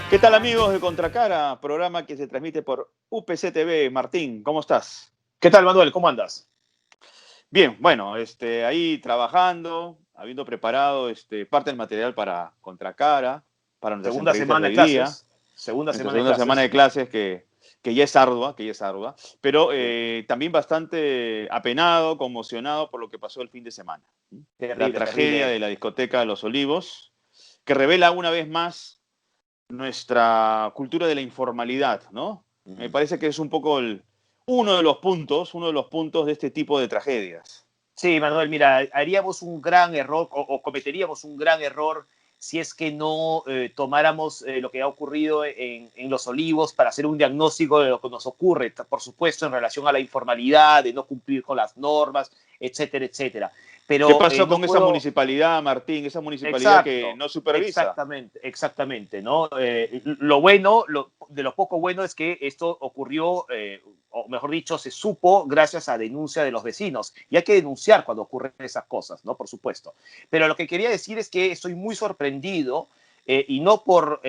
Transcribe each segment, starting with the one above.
¿Qué tal amigos de Contracara? Programa que se transmite por UPC TV. Martín, ¿cómo estás? ¿Qué tal, Manuel? ¿Cómo andas? Bien, bueno, ahí trabajando, habiendo preparado parte del material para Contracara, para nuestras Segunda entrevistas de semana de hoy día, clases. Segunda nuestra semana de segunda semana de clases. clases que ya es ardua, pero Sí. también bastante apenado, conmocionado por lo que pasó el fin de semana. La Terrible, tragedia terrible. de la discoteca de Los Olivos, que revela una vez más nuestra cultura de la informalidad, ¿no? Me Mm. parece que es un poco uno de los puntos de este tipo de tragedias. Sí, Manuel, mira, haríamos un gran error o cometeríamos un gran error si es que no tomáramos lo que ha ocurrido en Los Olivos para hacer un diagnóstico de lo que nos ocurre, por supuesto, en relación a la informalidad, de no cumplir con las normas, etcétera, etcétera. ¿Qué Pero pasó no con esa puedo. municipalidad, Martín? Esa municipalidad que Exacto, no supervisa. exactamente, ¿no? Lo bueno, de lo poco bueno es que esto ocurrió, o mejor dicho, se supo gracias a denuncia de los vecinos. Y hay que denunciar cuando ocurren esas cosas, ¿no? Por supuesto. Pero lo que quería decir es que estoy muy sorprendido y no por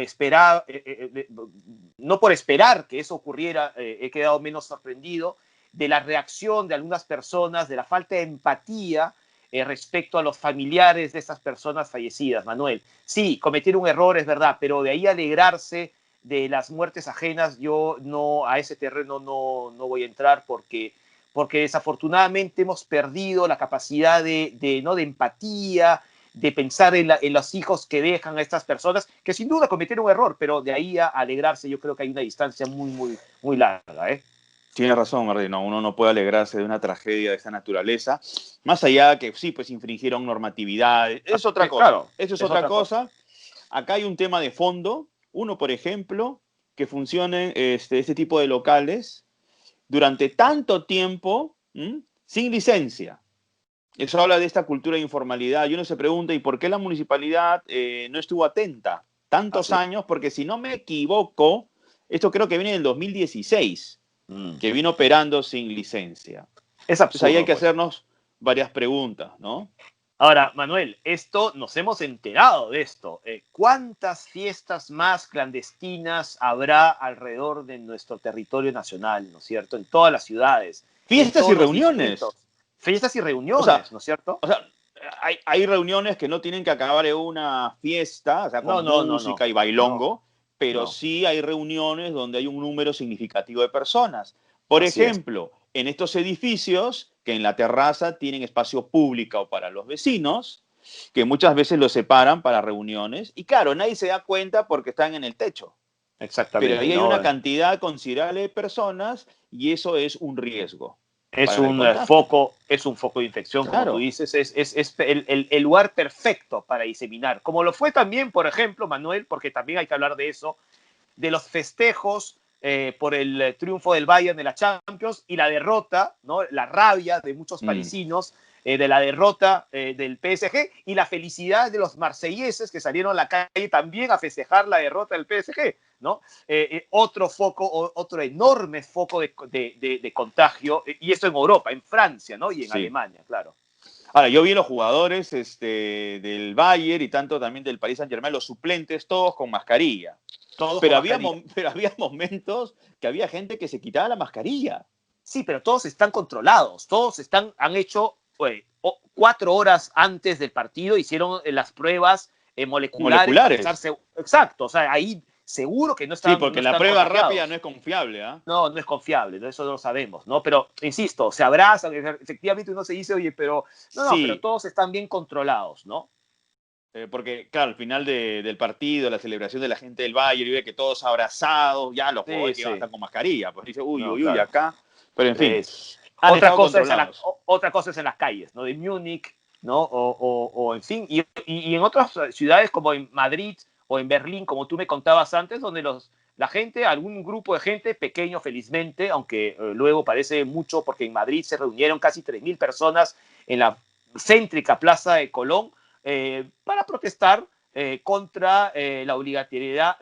esperar que eso ocurriera, he quedado menos sorprendido de la reacción de algunas personas, de la falta de empatía respecto a los familiares de estas personas fallecidas, Manuel. Sí, cometer un error es verdad, pero de ahí alegrarse de las muertes ajenas, yo no a ese terreno no voy a entrar porque desafortunadamente hemos perdido la capacidad ¿no? de empatía, de pensar en los hijos que dejan a estas personas, que sin duda cometieron un error, pero de ahí a alegrarse yo creo que hay una distancia muy larga. Tienes razón, Martín. No, uno no puede alegrarse de una tragedia de esta naturaleza. Más allá que sí, pues infringieron normatividades. Es otra cosa. Claro, Eso es es otra otra cosa. cosa. Acá hay un tema de fondo. Uno, por ejemplo, que funcionen este tipo de locales durante tanto tiempo sin licencia. Eso habla de esta cultura de informalidad. Y uno se pregunta, ¿y por qué la municipalidad no estuvo atenta tantos Así. años? Porque si no me equivoco, esto creo que viene del 2016, Mm. que vino operando sin licencia. Es Entonces ahí hay absurdo, que pues. hacernos varias preguntas, ¿no? Ahora, Manuel, esto nos hemos enterado de esto. ¿Cuántas fiestas más clandestinas habrá alrededor de nuestro territorio nacional, ¿no es cierto? En todas las ciudades, en Fiestas y todos los reuniones. distritos. Fiestas y O sea, reuniones, ¿no es cierto? o sea hay reuniones que no tienen que acabar en una fiesta, o sea, No, con no, no, no, música y no, bailongo, pero no. sí hay reuniones donde hay un número significativo de personas. Por Así es. ejemplo, en estos edificios que en la terraza tienen espacio público para los vecinos, que muchas veces los separan para reuniones, y claro, nadie se da cuenta porque están en el techo. Pero Exactamente, ahí hay ¿no? una cantidad considerable de personas y eso es un riesgo Es para el un contagio. foco, es un foco de infección, como tú Claro. dices, es el lugar perfecto para diseminar. Como lo fue también, por ejemplo, Manuel, porque también hay que hablar de eso, de los festejos por el triunfo del Bayern de la Champions y la derrota, ¿no? La rabia de muchos Mm. parisinos de la derrota del PSG y la felicidad de los marselleses que salieron a la calle también a festejar la derrota del PSG, ¿no? Otro foco, otro enorme foco de contagio, y esto en Europa, en Francia, ¿no? Y en Sí. Alemania, claro. Ahora, yo vi los jugadores del Bayern y tanto también del Paris Saint-Germain, los suplentes, todos con mascarilla. Todos con Pero había, mascarilla. pero había momentos que había gente que se quitaba la mascarilla. Sí, pero todos están controlados, han hecho 4 horas antes del partido, hicieron las pruebas moleculares para estar Moleculares. exacto, o sea, ahí seguro que Sí, no porque la están prueba rápida no contagiados. es confiable, ¿ah? No es confiable, eso no lo sabemos, ¿no? Pero, insisto, se abrazan, efectivamente uno se dice, oye, pero, no, pero Sí, todos están bien controlados, ¿no? porque claro, al final del partido, la celebración de la gente del Bayern, y ve que todos abrazados, ya los Sí, jugadores que iban a sí, estar con mascarilla, pues dice, uy, no, uy, uy, claro. acá. Pero en fin, Es, han estado controlados. otra cosa es en las calles, ¿no? De Múnich, ¿no? O en fin, y en otras ciudades como en Madrid o en Berlín, como tú me contabas antes, donde la gente, algún grupo de gente, pequeño felizmente, aunque luego parece mucho, porque en Madrid se reunieron casi 3.000 personas en la céntrica Plaza de Colón para protestar contra la obligatoriedad,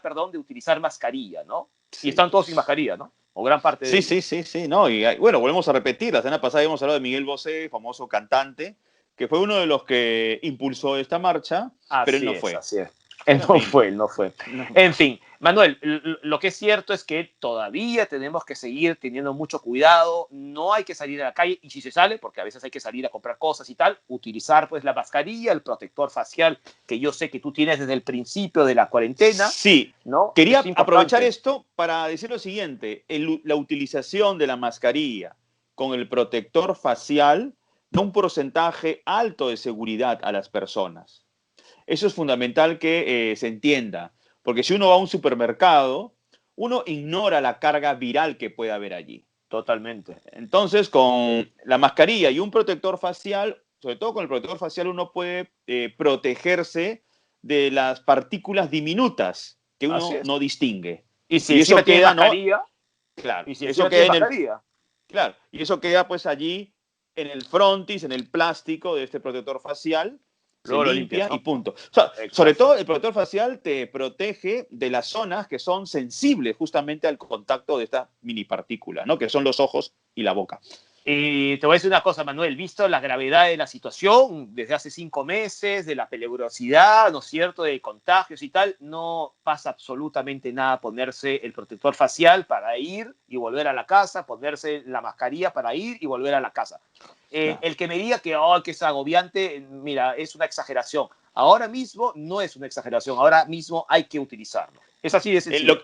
perdón, de utilizar mascarilla, ¿no? Y Sí. están todos sin mascarilla, ¿no? O gran parte de Sí, ellos. sí, sí, sí, no, y bueno, volvemos a repetir, la semana pasada habíamos hablado de Miguel Bosé, famoso cantante, que fue uno de los que impulsó esta marcha, pero él Así no es, fue. así es. Él En no fin, fue, él no fue. no. En fin, Manuel, lo que es cierto es que todavía tenemos que seguir teniendo mucho cuidado, no hay que salir a la calle, y si se sale, porque a veces hay que salir a comprar cosas y tal, utilizar pues la mascarilla, el protector facial, que yo sé que tú tienes desde el principio de la cuarentena, Sí, ¿no? Es quería aprovechar importante. esto para decir lo siguiente. La utilización de la mascarilla con el protector facial da un porcentaje alto de seguridad a las personas. Eso es fundamental que se entienda, porque si uno va a un supermercado, uno ignora la carga viral que puede haber allí. Totalmente. Entonces, con la mascarilla y un protector facial, sobre todo con el protector facial, uno puede protegerse de las partículas diminutas que Así uno es. no distingue. Y si Y encima eso tienes queda, ¿no? mascarilla, Claro, y si eso encima queda tienes en el, mascarilla, claro, y eso queda pues allí en el frontis, en el plástico de este protector facial, se luego lo limpias, limpia y ¿no? punto. O sea, sobre Exacto. todo el protector facial te protege de las zonas que son sensibles justamente al contacto de esta mini partícula, ¿no? Que son los ojos y la boca. Y te voy a decir una cosa, Manuel, visto la gravedad de la situación desde hace 5 meses, de la peligrosidad, ¿no es cierto?, de contagios y tal, no pasa absolutamente nada ponerse el protector facial para ir y volver a la casa, ponerse la mascarilla para ir y volver a la casa. Claro. El que me diga que, oh, que es agobiante, mira, es una exageración. Ahora mismo no es una exageración, ahora mismo hay que utilizarlo. Es así de Eh, sencillo. lo-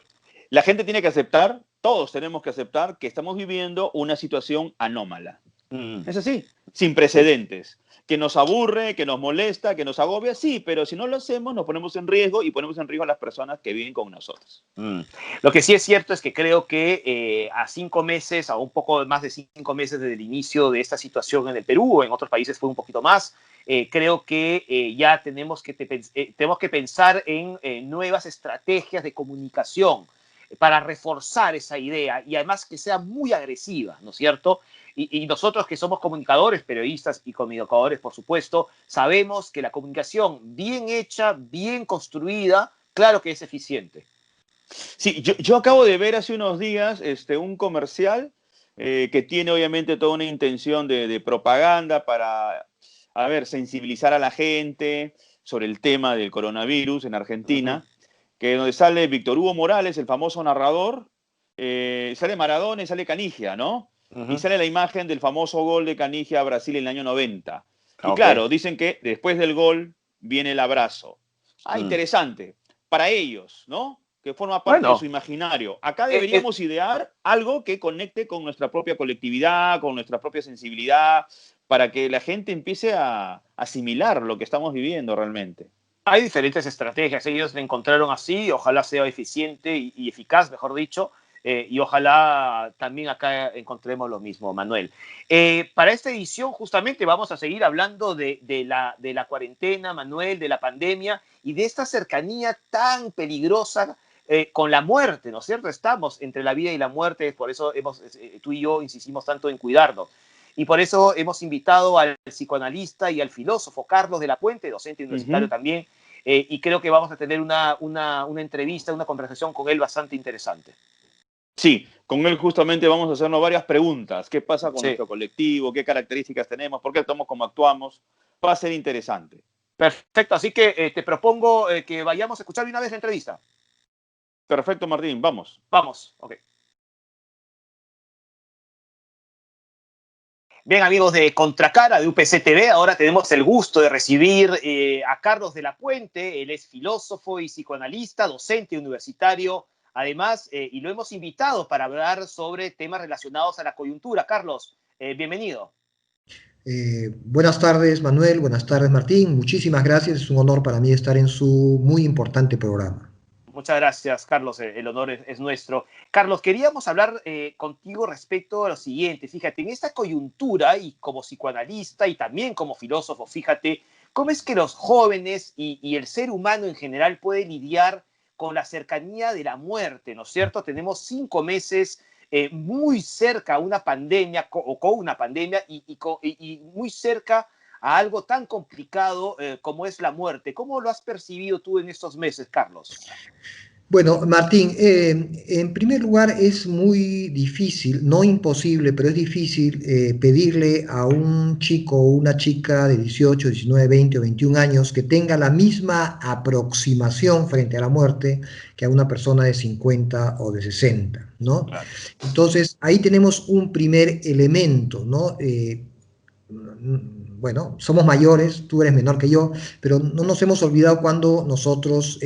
la gente tiene que aceptar, todos tenemos que aceptar que estamos viviendo una situación anómala. Mm, Es así, sin sí. precedentes. Que nos aburre, que nos molesta, que nos agobia, sí, pero si no lo hacemos nos ponemos en riesgo y ponemos en riesgo a las personas que viven con nosotros. Mm. Lo que sí es cierto es que creo que a 5 meses, a un poco más de 5 meses desde el inicio de esta situación en el Perú, o en otros países fue un poquito más, creo que ya tenemos que pensar en nuevas estrategias de comunicación para reforzar esa idea y además que sea muy agresiva, ¿no es cierto? Y nosotros que somos comunicadores, periodistas y comunicadores, por supuesto, sabemos que la comunicación bien hecha, bien construida, claro que es eficiente. Sí, yo acabo de ver hace unos días un comercial que tiene obviamente toda una intención de propaganda para, a ver, sensibilizar a la gente sobre el tema del coronavirus en Ujú, Argentina, que donde sale Víctor Hugo Morales, el famoso narrador, sale Maradona y sale Canigia, ¿no? Y ujú. sale la imagen del famoso gol de Canigia a Brasil en el año 90. Y Ok. claro, dicen que después del gol viene el abrazo. Ah, Mm. interesante. Para ellos, ¿no? Que forma parte de su Bueno, imaginario. Acá eh, eh, deberíamos idear algo que conecte con nuestra propia colectividad, con nuestra propia sensibilidad, para que la gente empiece a asimilar lo que estamos viviendo realmente. hay diferentes estrategias. Ellos le encontraron así, ojalá sea eficiente y eficaz, mejor dicho, y ojalá también acá encontremos lo mismo, Manuel. Para esta edición, justamente, vamos a seguir hablando de la cuarentena, Manuel, de la pandemia y de esta cercanía tan peligrosa con la muerte, ¿no es cierto? Estamos entre la vida y la muerte, por eso tú y yo insistimos tanto en cuidarnos. Y por eso hemos invitado al psicoanalista y al filósofo Carlos de la Puente, docente universitario Ujú. también, y creo que vamos a tener una entrevista, una conversación con él bastante interesante. Sí, con él justamente vamos a hacernos varias preguntas. ¿Qué pasa con Sí, nuestro colectivo? ¿Qué características tenemos? ¿Por qué actuamos como actuamos? Va a ser interesante. perfecto. Así que te propongo que vayamos a escuchar una vez la entrevista. Perfecto, Martín, vamos. Vamos, ok. Bien, amigos de Contracara, de UPC TV, ahora tenemos el gusto de recibir a Carlos de la Puente. Él es filósofo y psicoanalista, docente universitario, además, y lo hemos invitado para hablar sobre temas relacionados a la coyuntura. Carlos, bienvenido. Buenas tardes, Manuel. Buenas tardes, Martín. Muchísimas gracias. Es un honor para mí estar en su muy importante programa. Muchas gracias, Carlos. El honor es nuestro. Carlos, queríamos hablar contigo respecto a lo siguiente. Fíjate, en esta coyuntura y como psicoanalista y también como filósofo, fíjate, ¿cómo es que los jóvenes y el ser humano en general puede lidiar con la cercanía de la muerte? ¿No es cierto? Tenemos 5 meses muy cerca a una pandemia o con una pandemia y muy cerca a algo tan complicado como es la muerte. ¿Cómo lo has percibido tú en estos meses, Carlos? Bueno, Martín, en primer lugar es muy difícil, no imposible, pero es difícil pedirle a un chico o una chica de 18, 19, 20 o 21 años que tenga la misma aproximación frente a la muerte que a una persona de 50 o de 60, ¿no? Claro. Entonces, ahí tenemos un primer elemento, ¿no? Bueno, somos mayores, tú eres menor que yo, pero no nos hemos olvidado cuando nosotros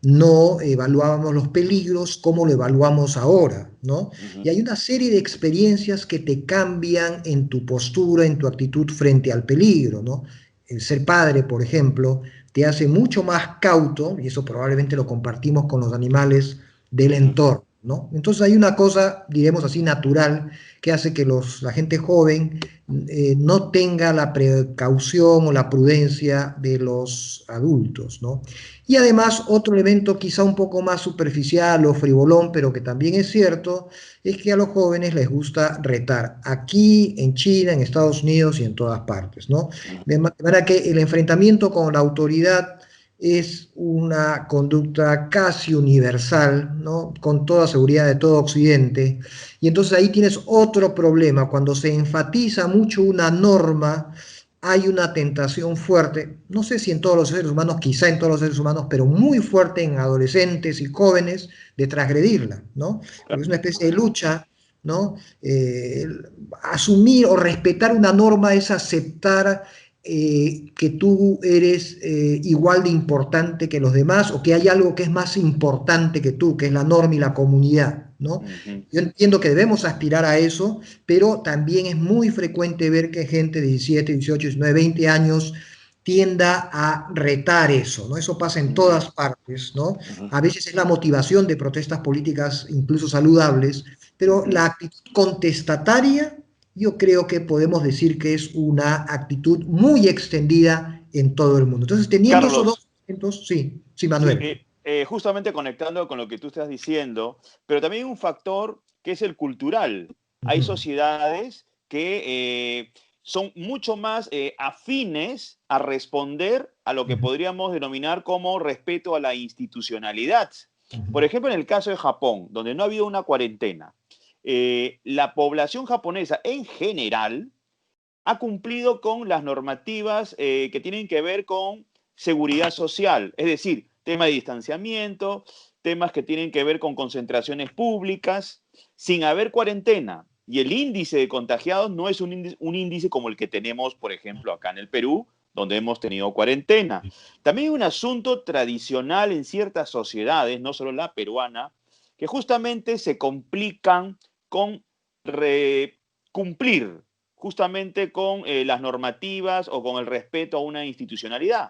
no evaluábamos los peligros como lo evaluamos ahora, ¿no? Ujú. Y hay una serie de experiencias que te cambian en tu postura, en tu actitud frente al peligro, ¿no? El ser padre, por ejemplo, te hace mucho más cauto, y eso probablemente lo compartimos con los animales del Ujú. entorno, ¿no? Entonces hay una cosa, diremos así, natural, que hace que la gente joven no tenga la precaución o la prudencia de los adultos, ¿no? Y además, otro elemento quizá un poco más superficial o frivolón, pero que también es cierto, es que a los jóvenes les gusta retar, aquí, en China, en Estados Unidos y en todas partes, ¿no? De Ujú. manera que el enfrentamiento con la autoridad es una conducta casi universal, ¿no? Con toda seguridad de todo Occidente. Y entonces ahí tienes otro problema. Cuando se enfatiza mucho una norma, hay una tentación fuerte, no sé si en todos los seres humanos, quizá en todos los seres humanos, pero muy fuerte en adolescentes y jóvenes de transgredirla, ¿no? Porque Claro. es una especie de lucha, ¿no? Asumir o respetar una norma es aceptar que tú eres igual de importante que los demás o que hay algo que es más importante que tú, que es la norma y la comunidad, ¿no? Ujú. Yo entiendo que debemos aspirar a eso, pero también es muy frecuente ver que gente de 17, 18, 19, 20 años tienda a retar eso, ¿no? Eso pasa en Ujú. todas partes, ¿no? Ujú. A veces es la motivación de protestas políticas, incluso saludables, pero Ujú. la actitud contestataria, yo creo que podemos decir que es una actitud muy extendida en todo el mundo. Entonces, teniendo esos Carlos, dos elementos, sí, sí, sí, Manuel. justamente conectando con lo que tú estás diciendo, pero también hay un factor que es el cultural. Hay Ujú, sociedades que son mucho más afines a responder a lo que ujú, podríamos denominar como respeto a la institucionalidad. ujú. Por ejemplo, en el caso de Japón, donde no ha habido una cuarentena, la población japonesa en general ha cumplido con las normativas que tienen que ver con seguridad social, es decir, tema de distanciamiento, temas que tienen que ver con concentraciones públicas, sin haber cuarentena. Y el índice de contagiados no es un índice como el que tenemos, por ejemplo, acá en el Perú, donde hemos tenido cuarentena. También hay un asunto tradicional en ciertas sociedades, no solo la peruana, que justamente se complican con cumplir justamente con las normativas o con el respeto a una institucionalidad.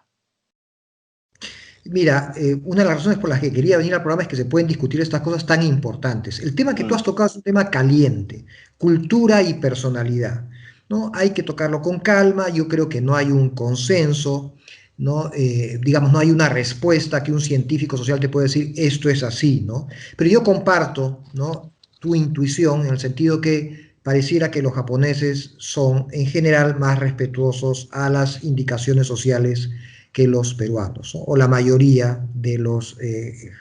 Mira, una de las razones por las que quería venir al programa es que se pueden discutir estas cosas tan importantes. El tema que tú Mm. has tocado es un tema caliente, cultura y personalidad, ¿no? Hay que tocarlo con calma, yo creo que no hay un consenso, ¿no? Digamos, no hay una respuesta que un científico social te puede decir, esto es así, ¿no? Pero yo comparto, ¿no? Tu intuición en el sentido que pareciera que los japoneses son en general más respetuosos a las indicaciones sociales que los peruanos, ¿no? O la mayoría de los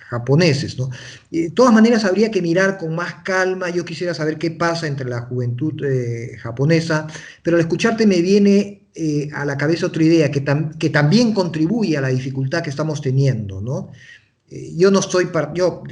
japoneses, ¿no? De todas maneras, habría que mirar con más calma. Yo quisiera saber qué pasa entre la juventud japonesa, pero al escucharte me viene a la cabeza otra idea que también contribuye a la dificultad que estamos teniendo, ¿no? Yo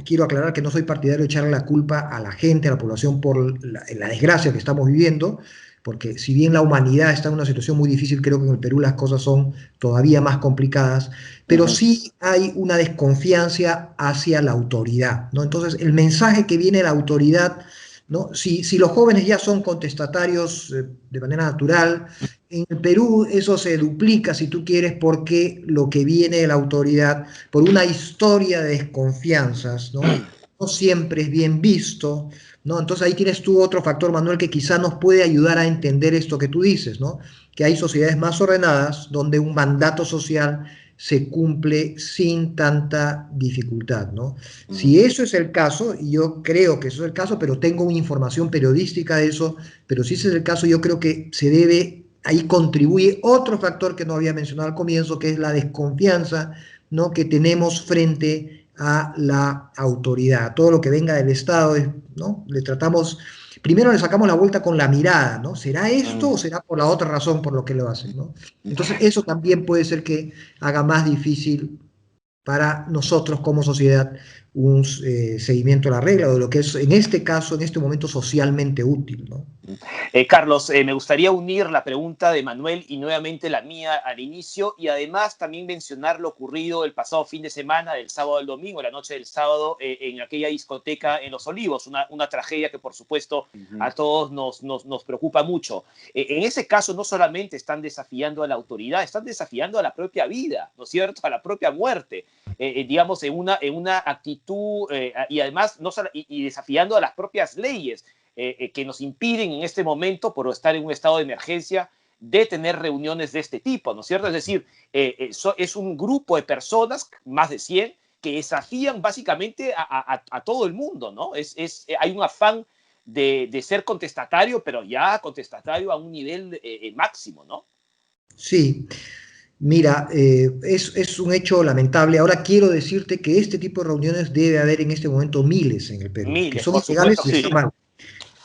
quiero aclarar que no soy partidario de echarle la culpa a la gente, a la población por la desgracia que estamos viviendo, porque si bien la humanidad está en una situación muy difícil, creo que en el Perú las cosas son todavía más complicadas, pero Ujú. sí hay una desconfianza hacia la autoridad, ¿no? Entonces, el mensaje que viene de la autoridad, ¿no? Si los jóvenes ya son contestatarios de manera natural, en el Perú eso se duplica, si tú quieres, porque lo que viene de la autoridad por una historia de desconfianzas, ¿no? No siempre es bien visto, ¿no? Entonces ahí tienes tú otro factor, Manuel, que quizá nos puede ayudar a entender esto que tú dices, ¿no? Que hay sociedades más ordenadas donde un mandato social se cumple sin tanta dificultad, ¿no? Si Ujú. eso es el caso, y yo creo que eso es el caso, pero tengo una información periodística de eso, pero si ese es el caso, yo creo que se debe, ahí contribuye otro factor que no había mencionado al comienzo, que es la desconfianza, ¿no? Que tenemos frente a la autoridad. Todo lo que venga del Estado, ¿no? Le tratamos, primero le sacamos la vuelta con la mirada, ¿no? ¿Será esto o será por la otra razón por lo que lo hacen, ¿no? Entonces eso también puede ser que haga más difícil para nosotros como sociedad un seguimiento de la regla, o de lo que es en este caso, en este momento, socialmente útil, ¿no? Carlos, me gustaría unir la pregunta de Manuel y nuevamente la mía al inicio, y además también mencionar lo ocurrido el pasado fin de semana, del sábado al domingo, la noche del sábado, en aquella discoteca en Los Olivos, una tragedia que por supuesto a todos nos preocupa mucho. En ese caso no solamente están desafiando a la autoridad, están desafiando a la propia vida, ¿no es cierto?, a la propia muerte, digamos, en una actitud y además y desafiando a las propias leyes que nos impiden en este momento, por estar en un estado de emergencia, de tener reuniones de este tipo, ¿no es cierto? Es decir, es un grupo de personas, más de 100, que desafían básicamente a todo el mundo, ¿no? Hay un afán de ser contestatario, pero ya contestatario a un nivel máximo, ¿no? Sí. Mira, es un hecho lamentable. Ahora quiero decirte que este tipo de reuniones debe haber en este momento miles en el Perú, que Miles, son por ilegales supuesto y que están sí. mal.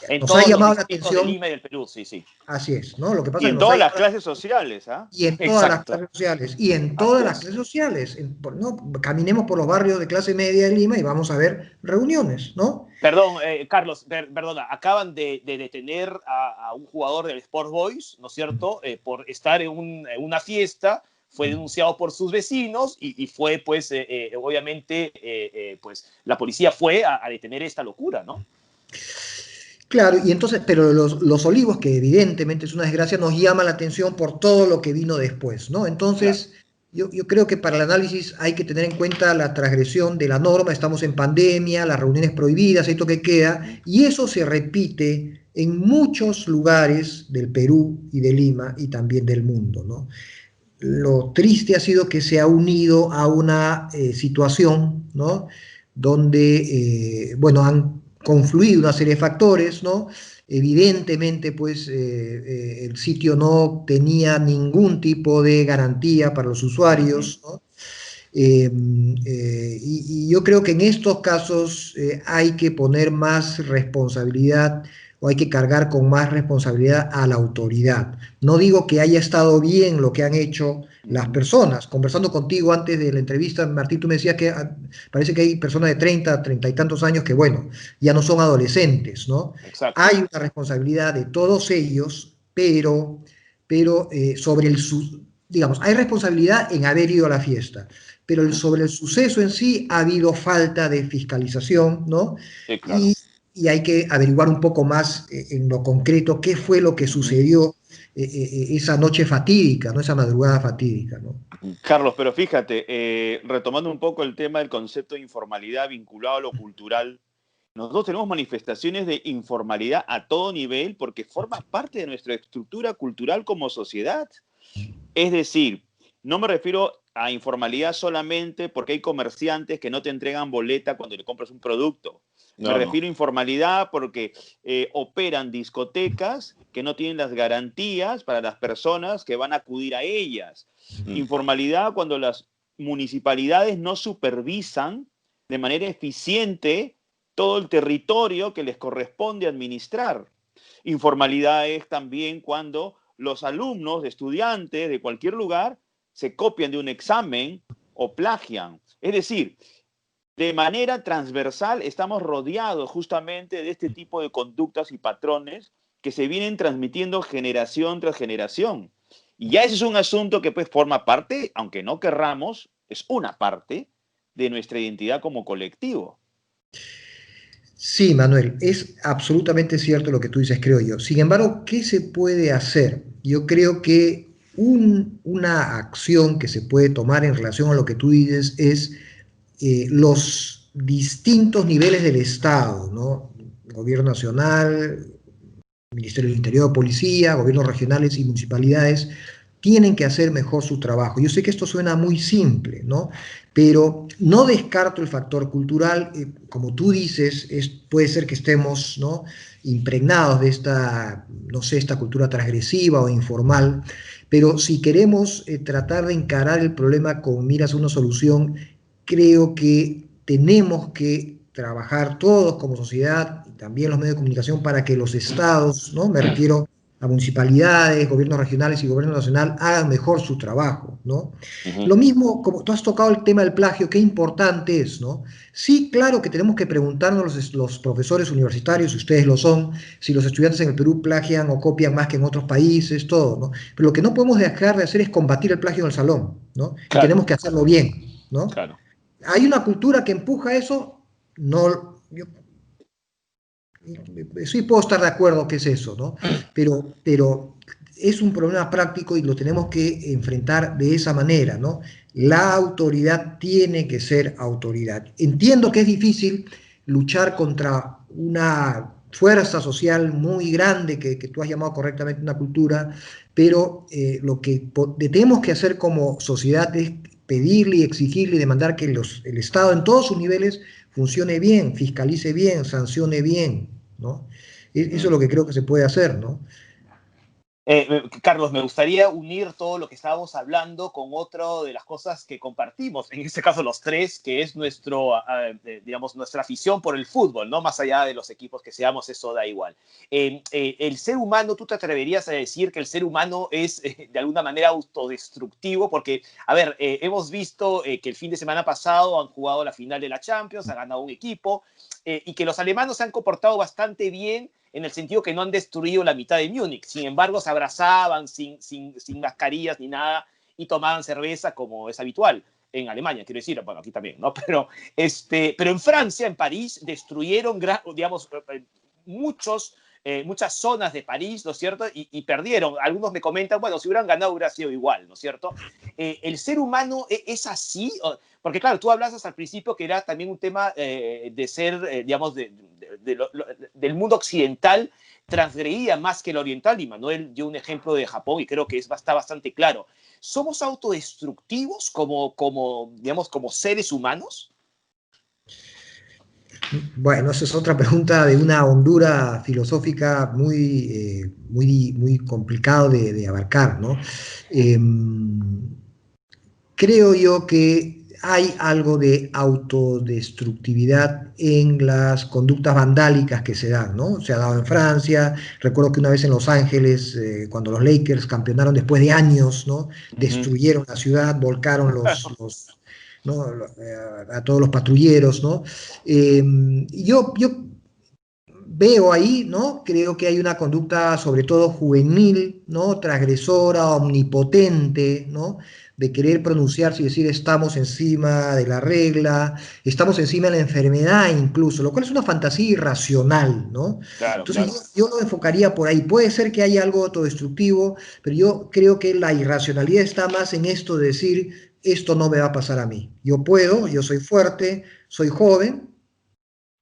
En Nos ha todos los llamado la distritos de atención, Lima y del Perú, sí, sí. así es, ¿no? Lo que pasa Y es que en nos ha todas las llamado, clases sociales, ¿ah? y en todas las Exacto. clases sociales, y en Así todas las es. clases sociales, ¿no? Caminemos por los barrios de clase media de Lima y vamos a ver reuniones, ¿no? Perdón, Carlos, perdona, acaban de detener a un jugador del Sport Boys, ¿no es cierto?, por estar en una fiesta, fue denunciado por sus vecinos y fue, pues, obviamente, pues, la policía fue a detener esta locura, ¿no? Claro, y entonces, pero los Olivos, que evidentemente es una desgracia, nos llama la atención por todo lo que vino después, ¿no? Claro. Entonces, yo creo que para el análisis hay que tener en cuenta la transgresión de la norma, estamos en pandemia, las reuniones prohibidas, esto que queda, y eso se repite en muchos lugares del Perú y de Lima y también del mundo, ¿no? Lo triste ha sido que se ha unido a una situación, ¿no? Donde, bueno, han confluido una serie de factores, ¿no? Evidentemente, pues, el sitio no tenía ningún tipo de garantía para los usuarios, ¿no? Y yo creo que en estos casos hay que poner más responsabilidad, o hay que cargar con más responsabilidad a la autoridad. No digo que haya estado bien lo que han hecho las personas. Conversando contigo antes de la entrevista, Martín, tú me decías que parece que hay personas de 30 y tantos años que, bueno, ya no son adolescentes, ¿no? Exacto. Hay una responsabilidad de todos ellos, pero sobre digamos, hay responsabilidad en haber ido a la fiesta, pero sobre el suceso en sí ha habido falta de fiscalización, ¿no? Sí, claro. Y hay que averiguar un poco más en lo concreto qué fue lo que sucedió esa noche fatídica, ¿no? Esa madrugada fatídica, ¿no? Carlos, pero fíjate, retomando un poco el tema del concepto de informalidad vinculado a lo cultural, nosotros tenemos manifestaciones de informalidad a todo nivel porque forma parte de nuestra estructura cultural como sociedad. Es decir, no me refiero a informalidad solamente porque hay comerciantes que no te entregan boleta cuando le compras un producto. Me refiero a informalidad porque operan discotecas que no tienen las garantías para las personas que van a acudir a ellas. Informalidad cuando las municipalidades no supervisan de manera eficiente todo el territorio que les corresponde administrar. Informalidad es también cuando los alumnos, estudiantes de cualquier lugar, se copian de un examen o plagian. Es decir, de manera transversal estamos rodeados justamente de este tipo de conductas y patrones que se vienen transmitiendo generación tras generación. Y ya ese es un asunto que pues forma parte, aunque no querramos, es una parte de nuestra identidad como colectivo. Sí, Manuel, es absolutamente cierto lo que tú dices, creo yo. Sin embargo, ¿qué se puede hacer? Yo creo que una acción que se puede tomar en relación a lo que tú dices es los distintos niveles del Estado, ¿no? Gobierno nacional, Ministerio del Interior, Policía, gobiernos regionales y municipalidades, tienen que hacer mejor su trabajo. Yo sé que esto suena muy simple, ¿no? Pero no descarto el factor cultural. Como tú dices, puede ser que estemos, ¿no?, impregnados de esta, no sé, esta cultura transgresiva o informal, pero si queremos tratar de encarar el problema con miras a una solución, creo que tenemos que trabajar todos como sociedad y también los medios de comunicación para que los estados, ¿no? Me refiero a municipalidades, gobiernos regionales y gobierno nacional hagan mejor su trabajo, ¿no? Lo mismo, como tú has tocado el tema del plagio, qué importante es, ¿no? Sí, claro que tenemos que preguntarnos los profesores universitarios, si ustedes lo son, si los estudiantes en el Perú plagian o copian más que en otros países, todo, ¿no? Pero lo que no podemos dejar de hacer es combatir el plagio en el salón, ¿no? Y Claro, tenemos que hacerlo bien, ¿no? claro. Hay una cultura que empuja eso, no, yo sí puedo estar de acuerdo que es eso, ¿no? Pero es un problema práctico y lo tenemos que enfrentar de esa manera, ¿no? La autoridad tiene que ser autoridad. Entiendo que es difícil luchar contra una fuerza social muy grande que tú has llamado correctamente una cultura, pero lo que tenemos que hacer como sociedad es pedirle y exigirle y demandar que el Estado en todos sus niveles funcione bien, fiscalice bien, sancione bien, ¿no? Eso es lo que creo que se puede hacer, ¿no? Carlos, me gustaría unir todo lo que estábamos hablando con otra de las cosas que compartimos, en este caso los tres, que es digamos, nuestra afición por el fútbol, ¿no? Más allá de los equipos que seamos, eso da igual. El ser humano, ¿tú te atreverías a decir que el ser humano es de alguna manera autodestructivo? Porque, a ver, hemos visto que el fin de semana pasado han jugado la final de la Champions, ha ganado un equipo, y que los alemanes se han comportado bastante bien en el sentido que no han destruido la mitad de Múnich. Sin embargo, se abrazaban sin mascarillas ni nada y tomaban cerveza como es habitual en Alemania, quiero decir, bueno, aquí también, ¿no? Pero en Francia, en París, destruyeron, digamos, muchas zonas de París, ¿no es cierto? Y perdieron. Algunos me comentan, bueno, si hubieran ganado hubiera sido igual, ¿no es cierto? ¿El ser humano es así? Porque claro, tú hablas al principio que era también un tema de ser, digamos, del mundo occidental transgredía más que el oriental, y Manuel dio un ejemplo de Japón y creo que está bastante claro. ¿Somos autodestructivos digamos, como seres humanos? Bueno, esa es otra pregunta de una hondura filosófica muy complicado de abarcar, ¿no? Eh, Creo yo que hay algo de autodestructividad en las conductas vandálicas que se dan, ¿no? Se ha dado en Francia, recuerdo que una vez en Los Ángeles, cuando los Lakers campeonaron después de años, ¿no? Destruyeron la ciudad, volcaron ¿no? A todos los patrulleros, ¿no? Yo veo ahí, ¿no? Creo que hay una conducta sobre todo juvenil, ¿no? Transgresora, omnipotente, ¿no? De querer pronunciarse y decir estamos encima de la regla, estamos encima de la enfermedad incluso, lo cual es una fantasía irracional, ¿no? Claro, Entonces claro. yo lo enfocaría por ahí. Puede ser que haya algo autodestructivo, pero yo creo que la irracionalidad está más en esto de decir esto no me va a pasar a mí. Yo puedo, yo soy fuerte, soy joven,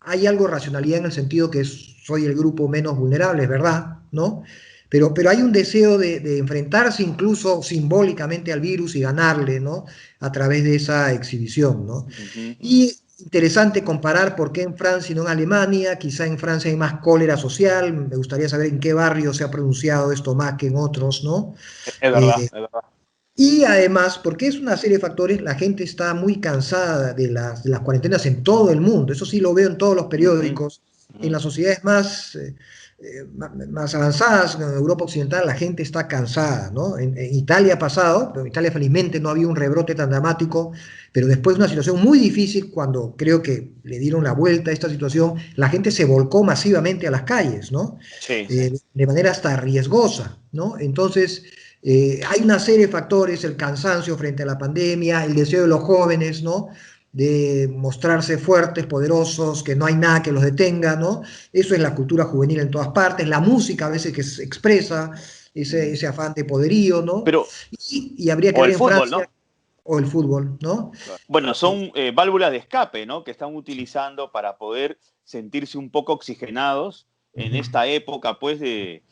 hay algo de racionalidad en el sentido que soy el grupo menos vulnerable, es verdad, ¿no? Pero hay un deseo de enfrentarse incluso simbólicamente al virus y ganarle, ¿no? A través de esa exhibición, ¿no? Y interesante comparar por qué en Francia y no en Alemania, quizá en Francia hay más cólera social, me gustaría saber en qué barrio se ha pronunciado esto más que en otros, ¿no? Es verdad, Eh, es verdad. y además, porque es una serie de factores, la gente está muy cansada de las cuarentenas en todo el mundo. Eso sí lo veo en todos los periódicos. En las sociedades más avanzadas, en Europa Occidental, la gente está cansada, ¿no? En Italia ha pasado, pero en Italia felizmente no había un rebrote tan dramático, pero después de una situación muy difícil, cuando creo que le dieron la vuelta a esta situación, la gente se volcó masivamente a las calles, ¿no? Sí, sí. De manera hasta riesgosa, ¿no? Entonces hay una serie de factores, el cansancio frente a la pandemia, el deseo de los jóvenes, ¿no? De mostrarse fuertes, poderosos, que no hay nada que los detenga, ¿no? Eso es la cultura juvenil en todas partes, la música a veces que se expresa ese afán de poderío, ¿no? Pero, Y habría que o ver el en fútbol, Francia, ¿no? o el fútbol, ¿no? Bueno, son válvulas de escape, ¿no? Que están utilizando para poder sentirse un poco oxigenados en esta época, pues, de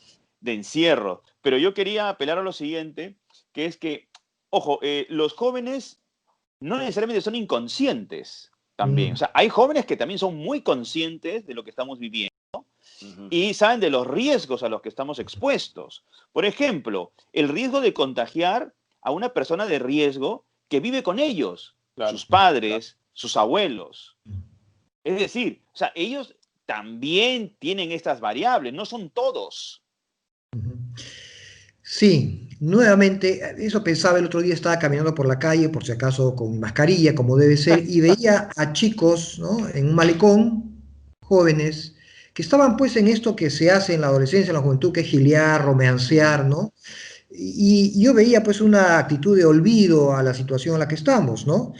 encierro. Pero yo quería apelar a lo siguiente, que es que, ojo, los jóvenes no necesariamente son inconscientes también. O sea, hay jóvenes que también son muy conscientes de lo que estamos viviendo y saben de los riesgos a los que estamos expuestos. Por ejemplo, el riesgo de contagiar a una persona de riesgo que vive con ellos, Claro, sus padres, sus abuelos. Es decir, o sea, ellos también tienen estas variables, no son todos. Sí, nuevamente, eso pensaba el otro día, estaba caminando por la calle, por si acaso con mi mascarilla, como debe ser, y veía a chicos, ¿no?, en un malecón, jóvenes, que estaban pues en esto que se hace en la adolescencia, en la juventud, que es gilear, romancear, ¿no? Y yo veía pues una actitud de olvido a la situación en la que estamos, ¿no?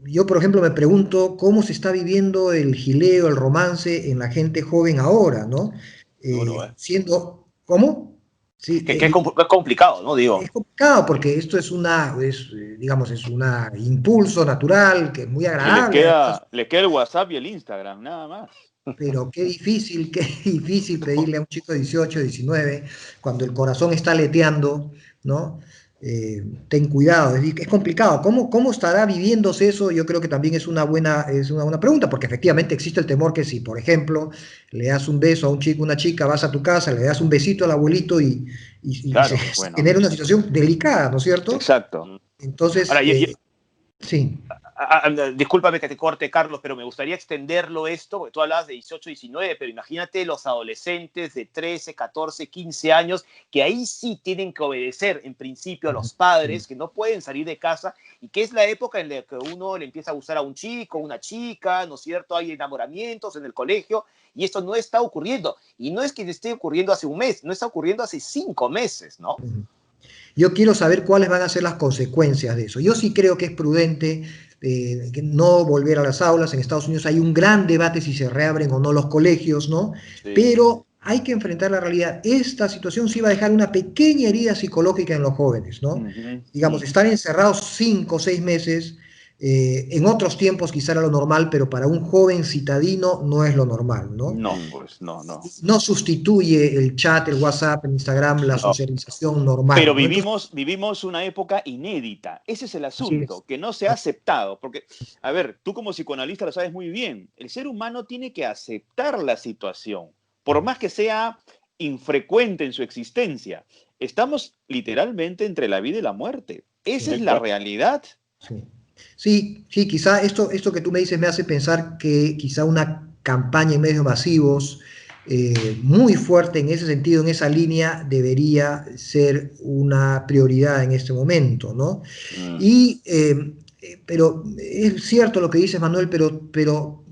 Yo, por ejemplo, me pregunto cómo se está viviendo el gileo, el romance en la gente joven ahora, ¿no? Duro, ¿eh? Siendo, ¿cómo? Sí, Que es complicado, ¿no? Digo. es complicado porque esto es digamos, es un impulso natural que es muy Y les agradable, además, queda, les queda el WhatsApp y el Instagram, nada más. pero qué difícil pedirle a un chico de 18, 19, cuando el corazón está aleteando, ¿no? Ten cuidado, es complicado. ¿Cómo estará viviéndose eso? Yo creo que también es una buena pregunta, porque efectivamente existe el temor que si, por ejemplo, le das un beso a un chico, una chica, vas a tu casa, le das un besito al abuelito y Claro, se bueno, genera una situación delicada, ¿no es cierto? exacto. Entonces, Ahora, sí. discúlpame que te corte, Carlos, pero me gustaría extenderlo esto, porque tú hablabas de 18, 19, pero imagínate los adolescentes de 13, 14, 15 años, que ahí sí tienen que obedecer en principio a los padres, que no pueden salir de casa, y que es la época en la que uno le empieza a gustar a un chico, una chica, ¿no es cierto? Hay enamoramientos en el colegio, y esto no está ocurriendo. Y no es que esté ocurriendo hace un mes, no está ocurriendo hace 5 meses, ¿no? Yo quiero saber cuáles van a ser las consecuencias de eso. Yo sí creo que es prudente no volver a las aulas. En Estados Unidos hay un gran debate si se reabren o no los colegios, ¿no? Sí. Pero hay que enfrentar la realidad. Esta situación sí va a dejar una pequeña herida psicológica en los jóvenes, ¿no? Digamos, estar encerrados 5 o 6 meses, en otros tiempos quizá era lo normal, pero para un joven citadino no es lo normal, ¿no? No, pues no. No sustituye el chat, el WhatsApp, el Instagram, la No. socialización normal, Pero ¿no? Entonces, vivimos una época inédita. Ese es el así es. asunto, que no se ha aceptado. Porque, a ver, tú como psicoanalista lo sabes muy bien. El ser humano tiene que aceptar la situación, por más que sea infrecuente en su existencia. Estamos literalmente entre la vida y la muerte. Esa es la realidad. Sí. Sí, quizá esto que tú me dices me hace pensar que quizá una campaña en medios masivos muy fuerte en ese sentido, en esa línea, debería ser una prioridad en este momento, ¿no? Pero es cierto lo que dices, Manuel, pero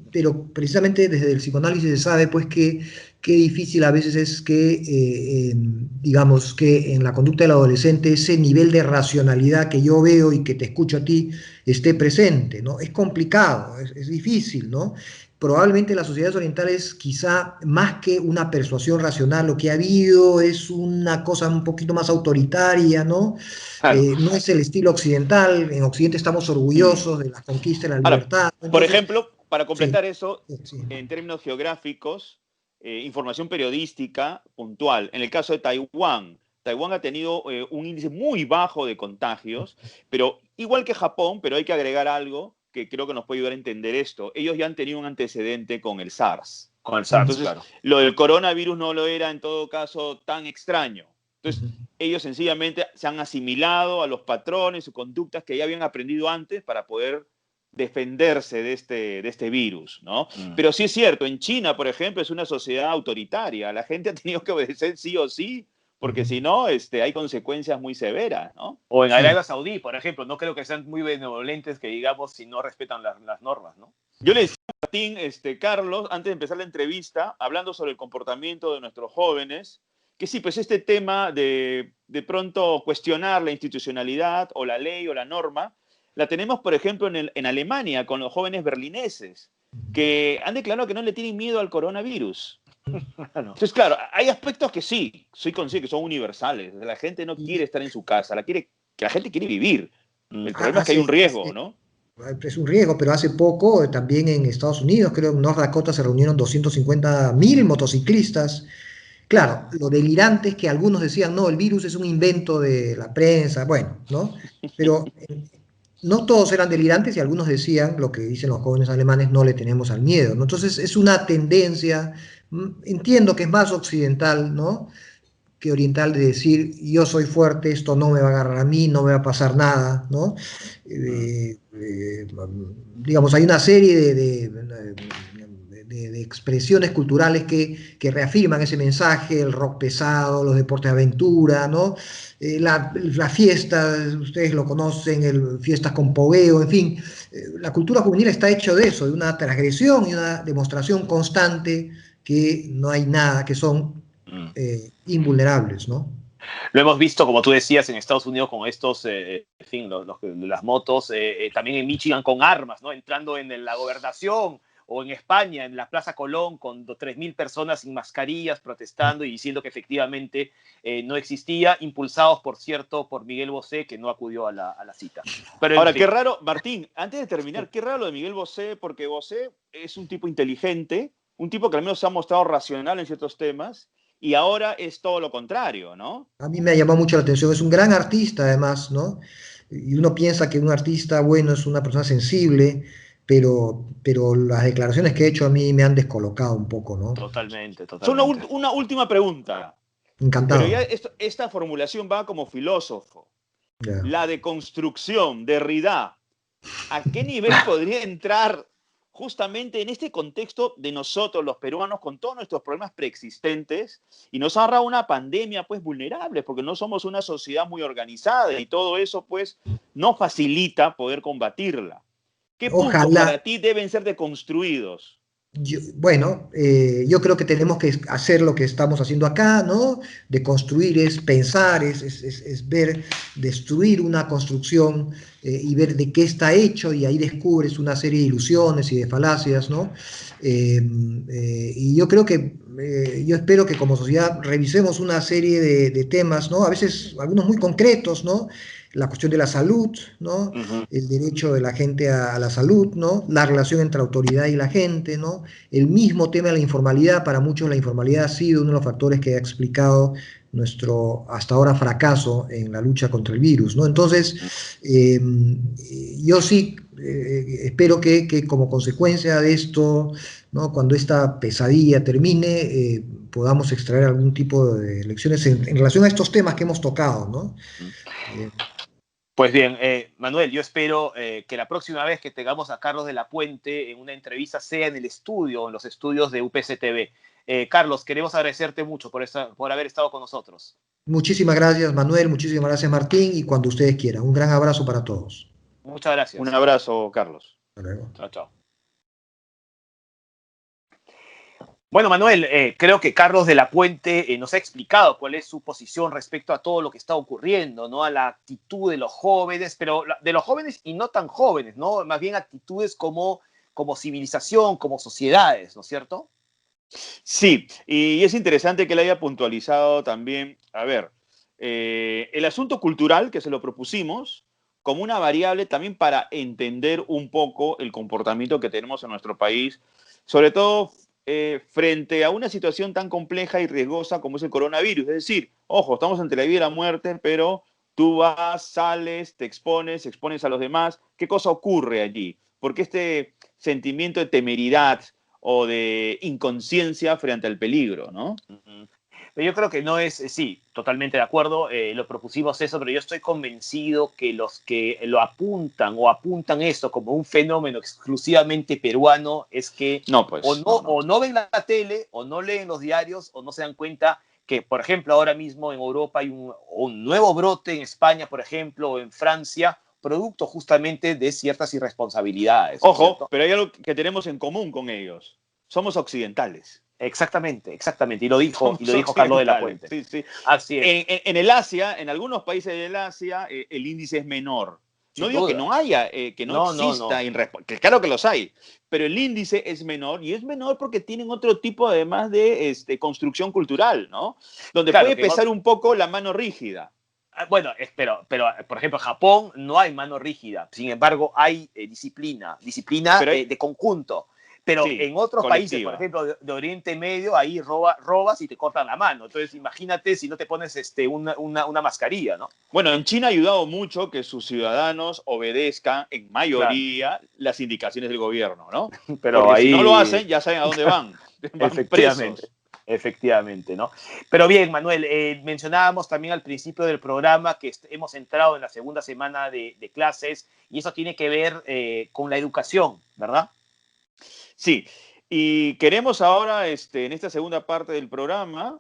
precisamente desde el psicoanálisis se sabe pues que qué difícil a veces es que, digamos, que en la conducta del adolescente ese nivel de racionalidad que yo veo y que te escucho a ti esté presente, ¿no? Es complicado, es difícil, ¿no? Probablemente las sociedades orientales, quizá más que una persuasión racional, lo que ha habido es una cosa un poquito más autoritaria, ¿no? Claro. No es el estilo occidental. En Occidente estamos orgullosos de la conquista de la Ahora, libertad. por Entonces, ejemplo, para sí, completar eso, sí. en términos geográficos, información periodística puntual. En el caso de Taiwán, Taiwán ha tenido un índice muy bajo de contagios, pero igual que Japón, pero hay que agregar algo que creo que nos puede ayudar a entender esto. Ellos ya han tenido un antecedente con el SARS. Con el SARS, Entonces, claro. lo del coronavirus no lo era en todo caso tan extraño. Entonces, ellos sencillamente se han asimilado a los patrones o conductas que ya habían aprendido antes para poder defenderse de este virus, ¿no? Pero sí es cierto, en China, por ejemplo, es una sociedad autoritaria. La gente ha tenido que obedecer sí o sí, porque si no, hay consecuencias muy severas, ¿no? O en Sí. Arabia Saudí, por ejemplo, no creo que sean muy benevolentes que digamos si no respetan las normas, ¿no? Yo le decía a Martín, Carlos, antes de empezar la entrevista, hablando sobre el comportamiento de nuestros jóvenes, que sí, pues este tema de pronto cuestionar la institucionalidad o la ley o la norma, la tenemos, por ejemplo, en Alemania con los jóvenes berlineses, que han declarado que no le tienen miedo al coronavirus. Entonces, claro, hay aspectos que sí, soy consciente que son universales. La gente no quiere estar en su casa, la gente quiere vivir. El problema es que hay un riesgo, ¿no? Es un riesgo, pero hace poco también en Estados Unidos, creo que en North Dakota se reunieron 250.000 motociclistas. Claro, lo delirante es que algunos decían, no, el virus es un invento de la prensa, bueno, ¿no? Pero no todos eran delirantes y algunos decían, lo que dicen los jóvenes alemanes, no le tenemos al miedo, ¿no? Entonces es una tendencia, entiendo que es más occidental, ¿no? que oriental de decir yo soy fuerte, esto no me va a agarrar a mí, no me va a pasar nada, ¿no? Digamos, hay una serie de expresiones culturales que reafirman ese mensaje, el rock pesado, los deportes de aventura, ¿no? La fiesta, ustedes lo conocen, fiestas con pogueo, en fin, la cultura juvenil está hecha de eso, de una transgresión y una demostración constante que no hay nada, que son invulnerables, ¿no? Lo hemos visto, como tú decías, en Estados Unidos con estos, en fin, las motos, también en Michigan con armas, ¿no? Entrando en la gobernación, o en España, en la Plaza Colón, con 3.000 personas sin mascarillas protestando y diciendo que efectivamente no existía, impulsados, por cierto, por Miguel Bosé, que no acudió a la cita. Pero, ahora, en fin. qué raro, Martín, antes de terminar, qué raro lo de Miguel Bosé, porque Bosé es un tipo inteligente, un tipo que al menos se ha mostrado racional en ciertos temas, y ahora es todo lo contrario, ¿no? A mí me ha llamado mucho la atención, es un gran artista además, ¿no? Y uno piensa que un artista bueno es una persona sensible, pero las declaraciones que he hecho a mí me han descolocado un poco, ¿no? Totalmente, Solo totalmente. una última pregunta, pero ya Encantado. esta formulación va como filósofo. Ya. La deconstrucción, Derrida, ¿a qué nivel podría entrar justamente en este contexto de nosotros, los peruanos, con todos nuestros problemas preexistentes? Y nos ha agarrado una pandemia, pues, vulnerable, porque no somos una sociedad muy organizada y todo eso, pues, no facilita poder combatirla. ¿Qué puntos Ojalá. para ti deben ser deconstruidos? Bueno, yo creo que tenemos que hacer lo que estamos haciendo acá, ¿no? De construir es pensar, es ver, destruir una construcción y ver de qué está hecho y ahí descubres una serie de ilusiones y de falacias, ¿no? Y yo creo que, yo espero que como sociedad revisemos una serie de temas, ¿no? A veces algunos muy concretos, ¿no? La cuestión de la salud, ¿no? El derecho de la gente a la salud, ¿no? La relación entre la autoridad y la gente, ¿no? El mismo tema de la informalidad, para muchos la informalidad ha sido uno de los factores que ha explicado nuestro hasta ahora fracaso en la lucha contra el virus, ¿no? Entonces, yo sí espero que como consecuencia de esto, ¿no? Cuando esta pesadilla termine, podamos extraer algún tipo de lecciones en relación a estos temas que hemos tocado, ¿no? Pues bien, Manuel, yo espero que la próxima vez que tengamos a Carlos de la Puente en una entrevista sea en el estudio, en los estudios de UPC-TV. Carlos, queremos agradecerte mucho por haber estado con nosotros. Muchísimas gracias, Manuel, muchísimas gracias, Martín, y cuando ustedes quieran. Un gran abrazo para todos. Muchas Un gracias. abrazo, Carlos. Hasta luego. Chao, chao. Bueno, Manuel, creo que Carlos de la Puente nos ha explicado cuál es su posición respecto a todo lo que está ocurriendo, ¿no? A la actitud de los jóvenes, pero de los jóvenes y no tan jóvenes, ¿no? Más bien actitudes como civilización, como sociedades, ¿no es cierto? Sí, y es interesante que le haya puntualizado también, a ver, el asunto cultural que se lo propusimos como una variable también para entender un poco el comportamiento que tenemos en nuestro país, sobre todo frente a una situación tan compleja y riesgosa como es el coronavirus. Es decir, ojo, estamos entre la vida y la muerte, pero tú vas, sales, te expones a los demás. ¿Qué cosa ocurre allí? Porque este sentimiento de temeridad o de inconsciencia frente al peligro, ¿no? Pero yo creo que no es, sí, totalmente de acuerdo, lo propusimos eso, pero yo estoy convencido que los que lo apuntan o apuntan esto como un fenómeno exclusivamente peruano es que No, pues, o no ven la tele, o no leen los diarios, o no se dan cuenta que, por ejemplo, ahora mismo en Europa hay un nuevo brote, en España, por ejemplo, o en Francia, producto justamente de ciertas irresponsabilidades. Ojo, ¿cierto? pero hay algo que tenemos en común con ellos. Somos occidentales. Exactamente, exactamente. Somos Y lo dijo Carlos de la occidentales, Puente. sí, sí. Así es. En el Asia, en algunos países del Asia, el índice es menor. No Sin digo que duda. no haya, que no No. exista, que claro que los hay, pero el índice es menor y es menor porque tienen otro tipo además de construcción cultural, ¿no? Donde Claro puede que pesar un poco la mano rígida. bueno, pero, por ejemplo, en Japón no hay mano rígida, sin embargo hay disciplina Pero hay, de conjunto. Pero sí, en otros países, por colectiva. ejemplo, de Oriente Medio, ahí robas y te cortan la mano. Entonces, imagínate si no te pones una mascarilla, ¿no? Bueno, en China ha ayudado mucho que sus ciudadanos obedezcan en Claro, mayoría las indicaciones del gobierno, ¿no? pero Porque si no lo ahí, hacen, ya saben a dónde van. Van efectivamente. presos. Efectivamente, ¿no? Pero bien, Manuel, mencionábamos también al principio del programa que hemos entrado en la segunda semana de clases y eso tiene que ver con la educación, ¿verdad? Sí, y queremos ahora, en esta segunda parte del programa,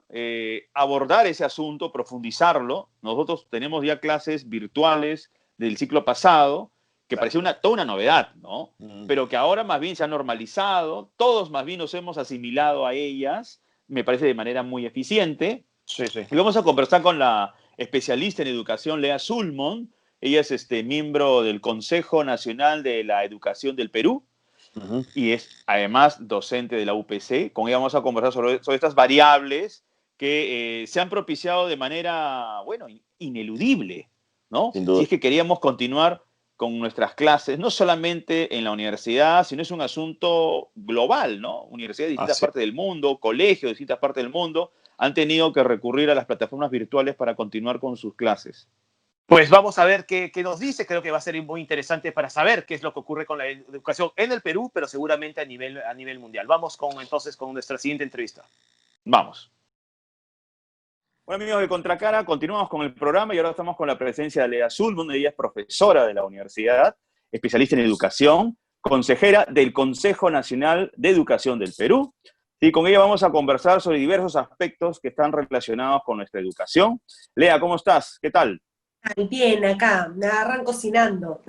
abordar ese asunto, profundizarlo. Nosotros tenemos ya clases virtuales del ciclo pasado, que Claro. parecía toda una novedad, ¿no? Mm. Pero que ahora más bien se ha normalizado, todos más bien nos hemos asimilado a ellas, me parece de manera muy eficiente. Sí, sí. Y vamos a conversar con la especialista en educación, Lea Sulmon. Ella es miembro del Consejo Nacional de la Educación del Perú Ujú. y es además docente de la UPC. Con ella vamos a conversar sobre estas variables que se han propiciado de manera, bueno, ineludible, ¿no? Sin Si duda. es que queríamos continuar con nuestras clases, no solamente en la universidad, sino es un asunto global, ¿no? Universidades de distintas Así. partes del mundo, colegios de distintas partes del mundo, han tenido que recurrir a las plataformas virtuales para continuar con sus clases. Pues vamos a ver qué nos dice. Creo que va a ser muy interesante para saber qué es lo que ocurre con la educación en el Perú, pero seguramente a nivel mundial. Vamos entonces con nuestra siguiente entrevista. Vamos. Bueno, amigos de Contracara, continuamos con el programa y ahora estamos con la presencia de Lea Sulmon. Ella es profesora de la universidad, especialista en educación, consejera del Consejo Nacional de Educación del Perú. Y con ella vamos a conversar sobre diversos aspectos que están relacionados con nuestra educación. Lea, ¿cómo estás? ¿Qué tal? Ay, bien, acá, me agarran cocinando.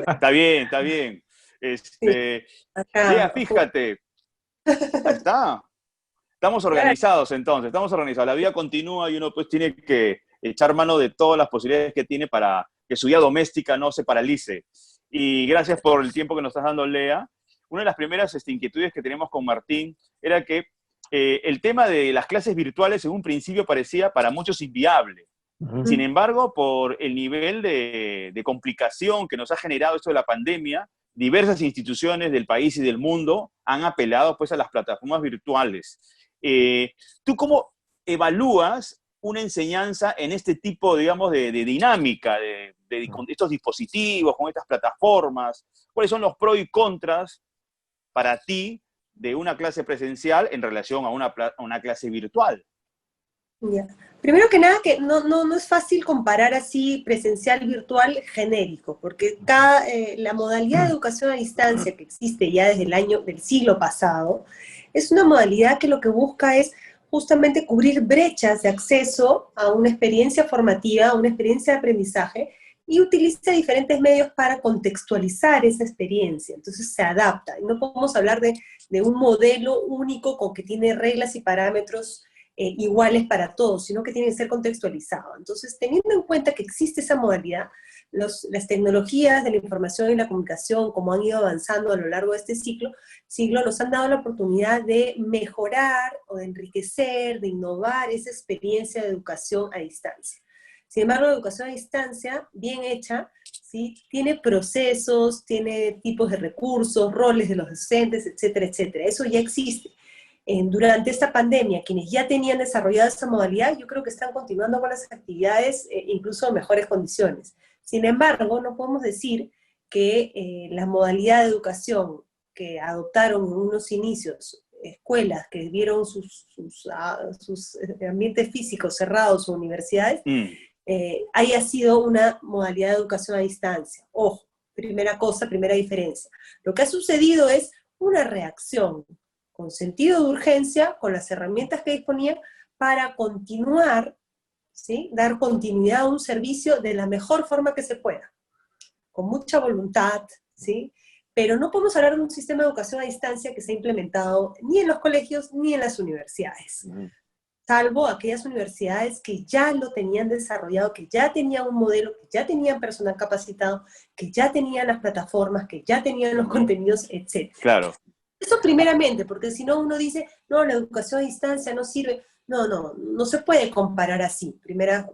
Está bien, está bien. Sí, Lea, acá, fíjate, ahí está. Estamos claro, organizados entonces, estamos organizados. La vida continúa y uno pues tiene que echar mano de todas las posibilidades que tiene para que su vida doméstica no se paralice. Y gracias por el tiempo que nos estás dando, Lea. Una de las primeras inquietudes que tenemos con Martín era que el tema de las clases virtuales en un principio parecía para muchos inviable. Sin Ujú. embargo, por el nivel de complicación que nos ha generado esto de la pandemia, diversas instituciones del país y del mundo han apelado pues a las plataformas virtuales. ¿Tú cómo evalúas una enseñanza en este tipo, digamos, de dinámica, con estos dispositivos, con estas plataformas? ¿Cuáles son los pros y contras para ti de una clase presencial en relación a una clase virtual? ya. Primero que nada, que no es fácil comparar así presencial, virtual, genérico, porque la modalidad de educación a distancia que existe ya desde del siglo pasado, es una modalidad que lo que busca es justamente cubrir brechas de acceso a una experiencia formativa, a una experiencia de aprendizaje, y utiliza diferentes medios para contextualizar esa experiencia. Entonces se adapta. Y no podemos hablar de un modelo único con que tiene reglas y parámetros iguales para todos, sino que tiene que ser contextualizado. Entonces, teniendo en cuenta que existe esa modalidad, las tecnologías de la información y la comunicación, como han ido avanzando a lo largo de este siglo, nos han dado la oportunidad de mejorar o de enriquecer, de innovar esa experiencia de educación a distancia. Sin embargo, la educación a distancia, bien hecha, ¿sí? Tiene procesos, tiene tipos de recursos, roles de los docentes, etcétera, etcétera. Eso ya existe. Durante esta pandemia, quienes ya tenían desarrollada esa modalidad, yo creo que están continuando con las actividades incluso en mejores condiciones. Sin embargo, no podemos decir que la modalidad de educación que adoptaron en unos inicios escuelas que vieron sus ambientes físicos cerrados o universidades, haya sido una modalidad de educación a distancia. Ojo, primera cosa, primera diferencia. Lo que ha sucedido es una reacción con sentido de urgencia, con las herramientas que disponían, para continuar, ¿sí? Dar continuidad a un servicio de la mejor forma que se pueda, con mucha voluntad, ¿sí? Pero no podemos hablar de un sistema de educación a distancia que se ha implementado ni en los colegios ni en las universidades, salvo aquellas universidades que ya lo tenían desarrollado, que ya tenían un modelo, que ya tenían personal capacitado, que ya tenían las plataformas, que ya tenían los contenidos, etc. Claro. Eso primeramente, porque si no uno dice, no, la educación a distancia no sirve. No se puede comparar así.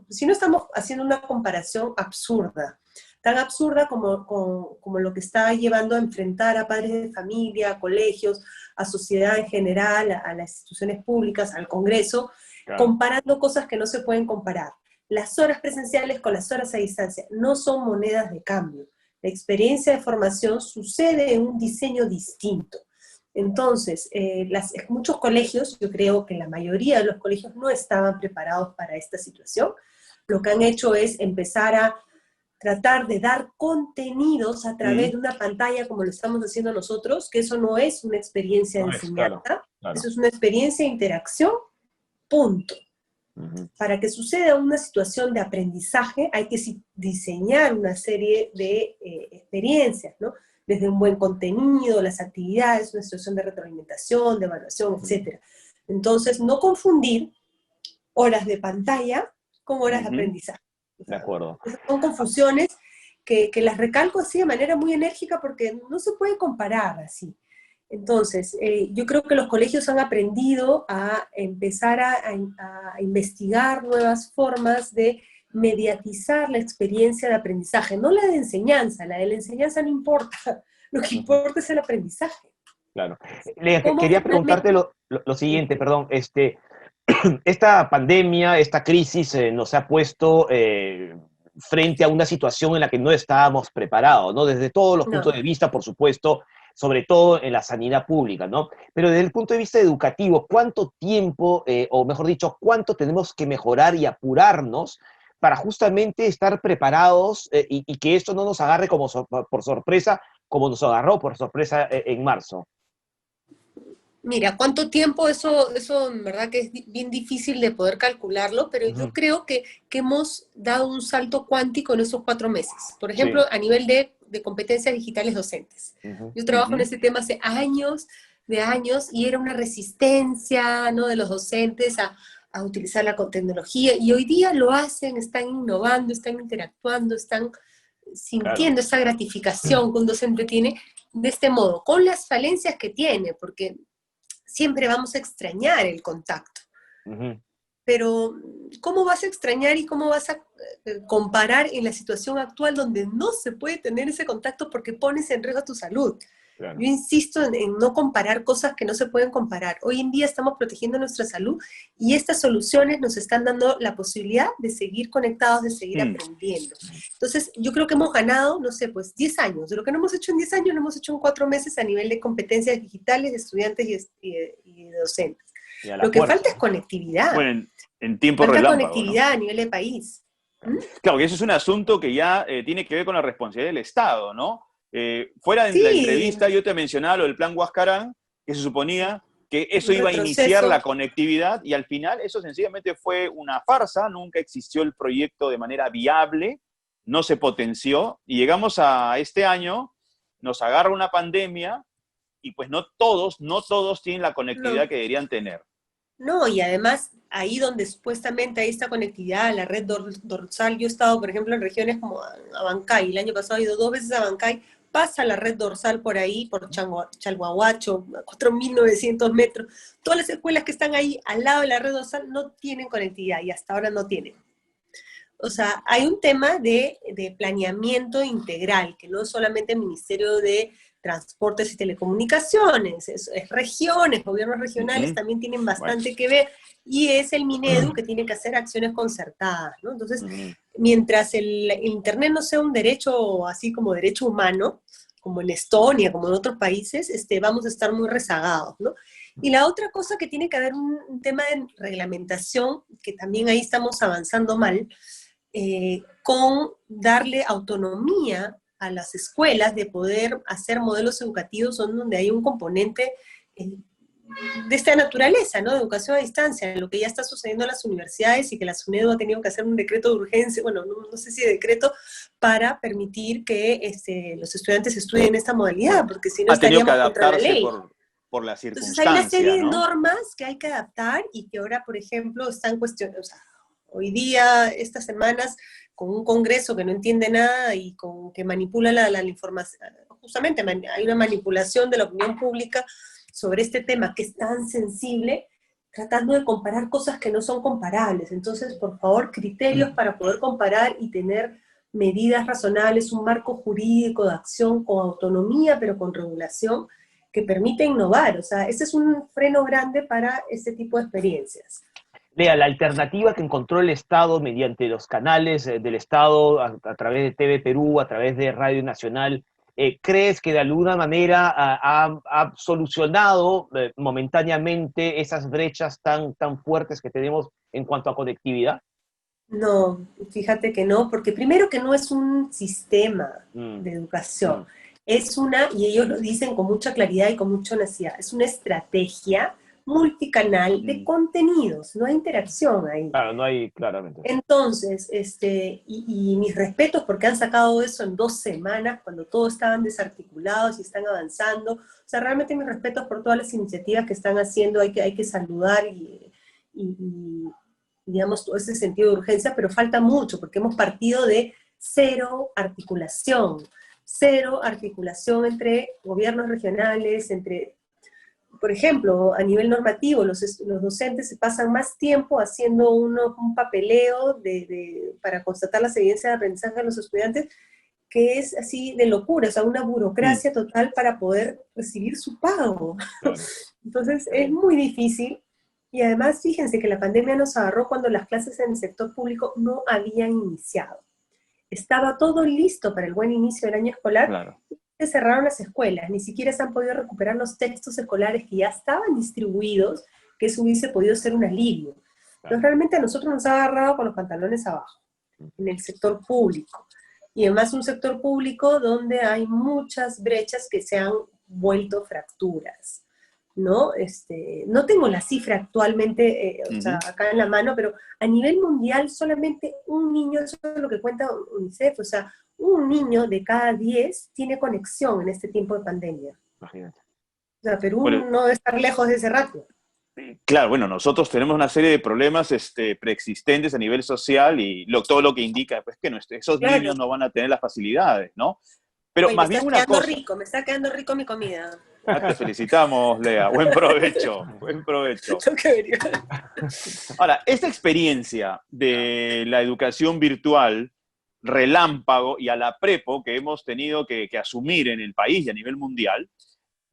Si no estamos haciendo una comparación absurda, tan absurda como lo que está llevando a enfrentar a padres de familia, a colegios, a sociedad en general, a las instituciones públicas, al Congreso, Claro. comparando cosas que no se pueden comparar. Las horas presenciales con las horas a distancia no son monedas de cambio. La experiencia de formación sucede en un diseño distinto. Entonces, muchos colegios, yo creo que la mayoría de los colegios no estaban preparados para esta situación. Lo que han hecho es empezar a tratar de dar contenidos a través de una pantalla como lo estamos haciendo nosotros, que eso no es una experiencia de enseñanza, claro. Eso es una experiencia de interacción, punto. Para que suceda una situación de aprendizaje hay que diseñar una serie de experiencias, ¿no? Desde un buen contenido, las actividades, una situación de retroalimentación, de evaluación, etc. Entonces, no confundir horas de pantalla con horas de aprendizaje. De acuerdo. Son confusiones que las recalco así de manera muy enérgica porque no se puede comparar así. Entonces, yo creo que los colegios han aprendido a empezar a investigar nuevas formas de mediatizar la experiencia de aprendizaje, no la de enseñanza, la de la enseñanza no importa, lo que importa es el aprendizaje. Claro. Lea, quería preguntarte lo siguiente, perdón, esta pandemia, esta crisis nos ha puesto frente a una situación en la que no estábamos preparados, ¿no? Desde todos los puntos de vista, por supuesto, sobre todo en la sanidad pública, ¿no? Pero desde el punto de vista educativo, ¿cuánto tiempo, o mejor dicho, cuánto tenemos que mejorar y apurarnos para justamente estar preparados y que esto no nos agarre como por sorpresa, como nos agarró por sorpresa en marzo? Mira, ¿cuánto tiempo? Eso en verdad que es bien difícil de poder calcularlo, pero yo creo que hemos dado un salto cuántico en esos 4 meses. Por ejemplo, a nivel de competencias digitales docentes. Yo trabajo en este tema hace años, y era una resistencia, ¿no?, de los docentes a utilizar la tecnología, y hoy día lo hacen, están innovando, están interactuando, están sintiendo esa gratificación que un docente tiene de este modo, con las falencias que tiene, porque siempre vamos a extrañar el contacto. Pero, ¿cómo vas a extrañar y cómo vas a comparar en la situación actual donde no se puede tener ese contacto porque pones en riesgo tu salud? Claro. Yo insisto en no comparar cosas que no se pueden comparar. Hoy en día estamos protegiendo nuestra salud y estas soluciones nos están dando la posibilidad de seguir conectados, de seguir aprendiendo. Entonces, yo creo que hemos ganado, no sé, pues 10 años. De lo que no hemos hecho en 10 años, lo hemos hecho en 4 meses a nivel de competencias digitales de estudiantes y de docentes. Lo que falta es conectividad. Bueno, en tiempo relámpago, falta conectividad, ¿no?, a nivel de país. Claro, que eso es un asunto que ya tiene que ver con la responsabilidad del Estado, ¿no? Fuera de la entrevista yo te mencionaba lo del plan Huascarán, que se suponía que eso iba a iniciar la conectividad, y al final eso sencillamente fue una farsa, nunca existió el proyecto de manera viable, no se potenció, y llegamos a este año, nos agarra una pandemia, y pues no todos tienen la conectividad que deberían tener. No, y además, ahí donde supuestamente hay esta conectividad, la red dorsal, yo he estado, por ejemplo, en regiones como Abancay, el año pasado he ido 2 veces a Abancay, pasa la red dorsal por ahí, por Chalhuahuacho, 4.900 metros, todas las escuelas que están ahí al lado de la red dorsal no tienen conectividad, y hasta ahora no tienen. O sea, hay un tema de planeamiento integral, que no es solamente el Ministerio de Transportes y Telecomunicaciones, es regiones, gobiernos regionales también tienen bastante que ver, y es el Minedu que tiene que hacer acciones concertadas, ¿no? Entonces, mientras el Internet no sea un derecho, así como derecho humano, como en Estonia, como en otros países, vamos a estar muy rezagados, ¿no? Y la otra cosa que tiene que haber un tema de reglamentación, que también ahí estamos avanzando mal, con darle autonomía a las escuelas de poder hacer modelos educativos donde hay un componente de esta naturaleza, ¿no? De educación a distancia, lo que ya está sucediendo en las universidades y que la SUNEDU ha tenido que hacer un decreto de urgencia, bueno, no sé si decreto, para permitir que los estudiantes estudien esta modalidad, porque si no estaríamos contra la ley. Por la circunstancia, entonces hay una serie ¿no?, de normas que hay que adaptar y que ahora, por ejemplo, están cuestionando, o sea, hoy día, estas semanas, con un Congreso que no entiende nada y que manipula la información, justamente hay una manipulación de la opinión pública sobre este tema que es tan sensible, tratando de comparar cosas que no son comparables. Entonces, por favor, criterios para poder comparar y tener medidas razonables, un marco jurídico de acción con autonomía, pero con regulación, que permite innovar. O sea, ese es un freno grande para este tipo de experiencias. Lea, la alternativa que encontró el Estado mediante los canales del Estado, a través de TV Perú, a través de Radio Nacional, ¿crees que de alguna manera ha solucionado momentáneamente esas brechas tan fuertes que tenemos en cuanto a conectividad? No, fíjate que no, porque primero que no es un sistema de educación, es una, y ellos lo dicen con mucha claridad y con mucha honestidad, es una estrategia multicanal de contenidos, no hay interacción ahí. Claro, no hay, claramente. Entonces, y mis respetos porque han sacado eso en 2 semanas, cuando todos estaban desarticulados y están avanzando. O sea, realmente mis respetos por todas las iniciativas que están haciendo, hay que saludar y digamos, todo ese sentido de urgencia, pero falta mucho, porque hemos partido de cero articulación entre gobiernos regionales, entre, por ejemplo, a nivel normativo, los docentes se pasan más tiempo haciendo un papeleo para constatar las evidencias de aprendizaje de los estudiantes, que es así de locura, o sea, una burocracia total para poder recibir su pago. Claro. Entonces, es muy difícil. Y además, fíjense que la pandemia nos agarró cuando las clases en el sector público no habían iniciado. Estaba todo listo para el buen inicio del año escolar, claro. Se cerraron las escuelas, ni siquiera se han podido recuperar los textos escolares que ya estaban distribuidos, que eso hubiese podido ser un alivio. Claro. Entonces, realmente a nosotros nos ha agarrado con los pantalones abajo, en el sector público. Y además un sector público donde hay muchas brechas que se han vuelto fracturas. ¿No? No tengo la cifra actualmente, o sea, acá en la mano, pero a nivel mundial solamente un niño, eso es lo que cuenta UNICEF, o sea, un niño de cada 10 tiene conexión en este tiempo de pandemia. Imagínate. O sea, Perú no debe estar lejos de ese ratio. Claro, bueno, nosotros tenemos una serie de problemas preexistentes a nivel social y todo lo que indica pues, que esos niños no van a tener las facilidades, ¿no? Pero más bien una cosa... me está quedando rico mi comida. Te felicitamos, Lea. Buen provecho, buen provecho. Ahora, esta experiencia de la educación virtual, relámpago y a la prepo que hemos tenido que asumir en el país y a nivel mundial,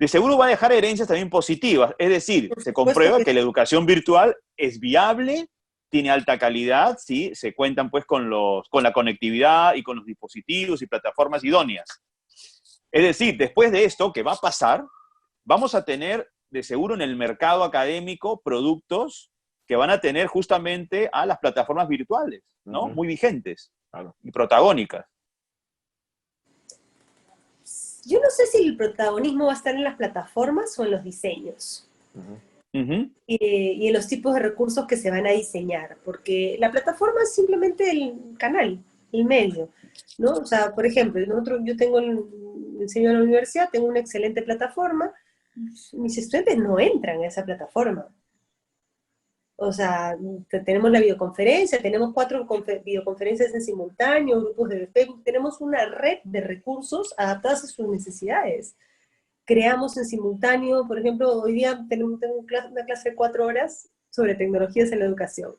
de seguro va a dejar herencias también positivas. Es decir, se comprueba que la educación virtual es viable, tiene alta calidad, ¿sí? Se cuentan pues con la conectividad y con los dispositivos y plataformas idóneas. Es decir, después de esto, ¿qué va a pasar? Vamos a tener, de seguro, en el mercado académico productos que van a tener justamente a las plataformas virtuales, ¿no? Muy vigentes y protagónicas. Yo no sé si el protagonismo va a estar en las plataformas o en los diseños. Y en los tipos de recursos que se van a diseñar, porque la plataforma es simplemente el canal, el medio, ¿no? O sea, por ejemplo, yo enseño en la universidad, tengo una excelente plataforma, mis estudiantes no entran a esa plataforma. O sea, tenemos la videoconferencia, tenemos 4 videoconferencias en simultáneo, grupos de Facebook, tenemos una red de recursos adaptados a sus necesidades. Creamos en simultáneo, por ejemplo, hoy día tengo una clase de 4 horas sobre tecnologías en la educación.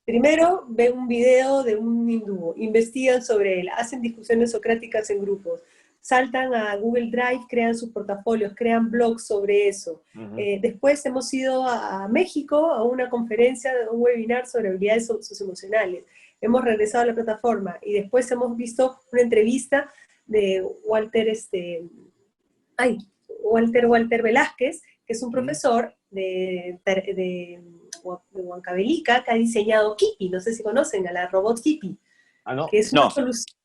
Primero, ven un video de un hindú, investigan sobre él, hacen discusiones socráticas en grupos, saltan a Google Drive, crean sus portafolios, crean blogs sobre eso. Después hemos ido a México a una conferencia, un webinar sobre habilidades socioemocionales. Hemos regresado a la plataforma y después hemos visto una entrevista de Walter Velázquez, que es un profesor de Huancavelica, que ha diseñado Kipi, no sé si conocen a la robot Kipi, no. Que es una solución.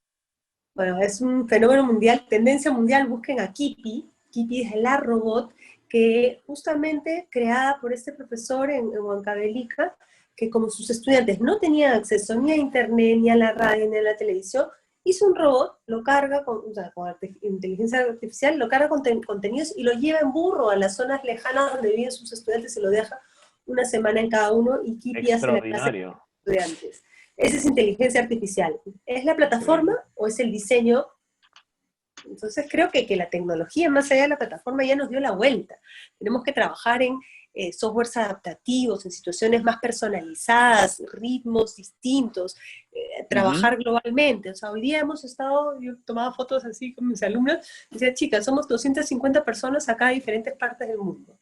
Bueno, es un fenómeno mundial, tendencia mundial, busquen a Kipi. Kipi es la robot que justamente creada por este profesor en Huancavelica, que como sus estudiantes no tenían acceso ni a internet, ni a la radio, ni a la televisión, hizo un robot, lo carga con inteligencia artificial, lo carga con contenidos y lo lleva en burro a las zonas lejanas donde viven sus estudiantes y lo deja una semana en cada uno y Kipi hace la clase con los estudiantes. Esa es inteligencia artificial. ¿Es la plataforma o es el diseño? Entonces creo que la tecnología, más allá de la plataforma, ya nos dio la vuelta. Tenemos que trabajar en softwares adaptativos, en situaciones más personalizadas, ritmos distintos, trabajar globalmente. O sea, hoy día yo tomaba fotos así con mis alumnos, y decía, chicas, somos 250 personas acá de diferentes partes del mundo.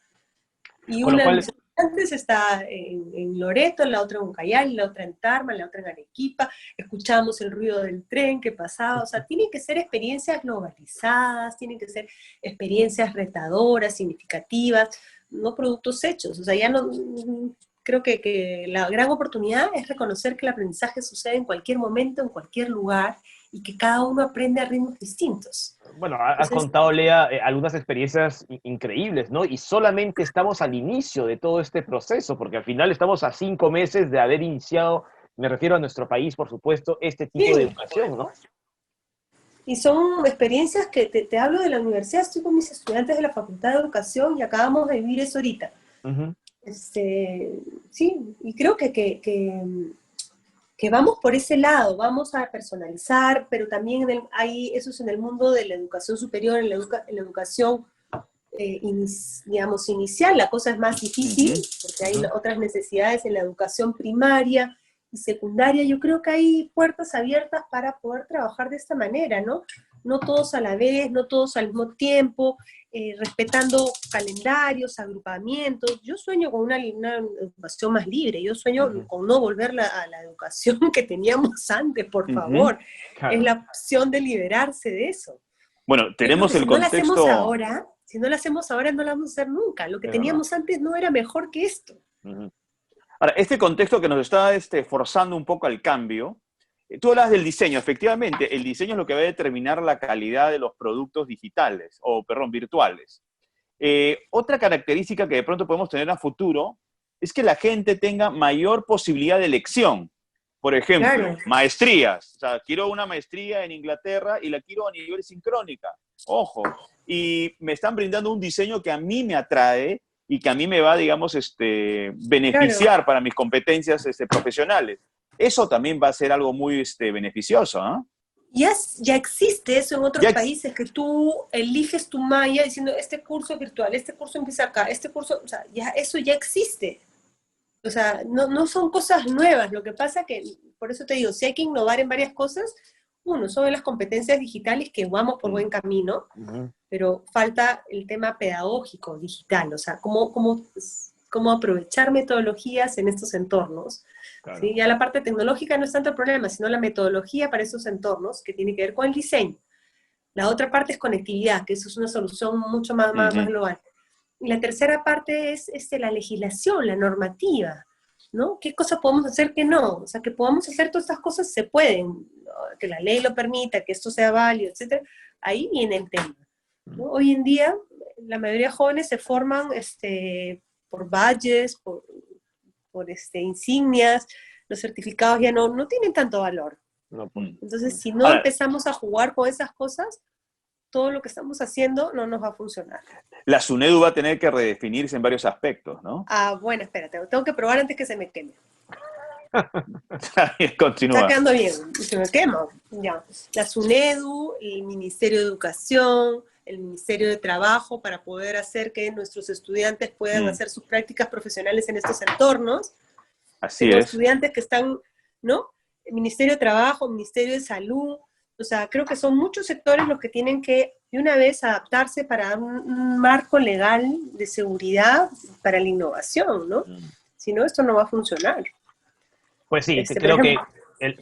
Y con lo cual, estudiantes está en Loreto, la otra en Ucayali, la otra en Tarma, la otra en Arequipa, escuchamos el ruido del tren que pasaba, o sea, tienen que ser experiencias globalizadas, tienen que ser experiencias retadoras, significativas, no productos hechos, o sea, ya no, creo que la gran oportunidad es reconocer que el aprendizaje sucede en cualquier momento, en cualquier lugar, y que cada uno aprende a ritmos distintos. Bueno, has Entonces, contado, Lea, algunas experiencias increíbles, ¿no? Y solamente estamos al inicio de todo este proceso, porque al final estamos a 5 meses de haber iniciado, me refiero a nuestro país, por supuesto, este tipo de sí, educación, ¿no? y son experiencias que te hablo de la universidad, estoy con mis estudiantes de la Facultad de Educación y acabamos de vivir eso ahorita. Ujú. Sí, y creo que vamos por ese lado, vamos a personalizar, pero también hay, eso es en el mundo de la educación superior, en la educación, digamos, inicial, la cosa es más difícil, porque hay otras necesidades en la educación primaria y secundaria. Yo creo que hay puertas abiertas para poder trabajar de esta manera, ¿no? No todos a la vez, no todos al mismo tiempo, respetando calendarios, agrupamientos. Yo sueño con una educación más libre, yo sueño con no volver a la educación que teníamos antes, por favor. Claro. Es la opción de liberarse de eso. Bueno, tenemos el si no la hacemos contexto... ahora, si no la hacemos ahora, no la vamos a hacer nunca. Lo que teníamos antes no era mejor que esto. Ahora, este contexto que nos está forzando un poco al cambio, tú hablas del diseño. Efectivamente, el diseño es lo que va a determinar la calidad de los productos digitales, o perdón, virtuales. Otra característica que de pronto podemos tener a futuro es que la gente tenga mayor posibilidad de elección. Por ejemplo, Claro. maestrías. O sea, quiero una maestría en Inglaterra y la quiero a nivel sincrónica. Ojo. Y me están brindando un diseño que a mí me atrae y que a mí me va, digamos, beneficiar para mis competencias profesionales. Eso también va a ser algo muy beneficioso, ¿no? Ya existe eso en otros países, que tú eliges tu malla diciendo, este curso es virtual, este curso empieza acá, este curso, o sea, eso ya existe. O sea, no son cosas nuevas. Lo que pasa que, por eso te digo, si hay que innovar en varias cosas, uno, son las competencias digitales, que vamos por buen camino, pero falta el tema pedagógico digital, o sea, cómo aprovechar metodologías en estos entornos. Claro. ¿Sí? Ya la parte tecnológica no es tanto el problema, sino la metodología para esos entornos, que tiene que ver con el diseño. La otra parte es conectividad, que eso es una solución mucho más global. Y la tercera parte es la legislación, la normativa, ¿no? ¿Qué cosas podemos hacer que no? O sea, que podamos hacer todas estas cosas se pueden, ¿no? Que la ley lo permita, que esto sea válido, etc. Ahí viene el tema, ¿no? Hoy en día, la mayoría de jóvenes se forman por badges, por insignias, los certificados ya no tienen tanto valor. No, entonces, si no empezamos a jugar con esas cosas, todo lo que estamos haciendo no nos va a funcionar. La SUNEDU va a tener que redefinirse en varios aspectos, ¿no? Bueno, espérate, tengo que probar antes que se me queme. Continúa. Está quedando bien, se me quema. Ya. La SUNEDU, el Ministerio de Educación, el Ministerio de Trabajo, para poder hacer que nuestros estudiantes puedan hacer sus prácticas profesionales en estos entornos. Así es. Estudiantes que están, ¿no? El Ministerio de Trabajo, el Ministerio de Salud. O sea, creo que son muchos sectores los que tienen que, de una vez, adaptarse para dar un marco legal de seguridad para la innovación, ¿no? Si no, esto no va a funcionar. Pues sí, creo que...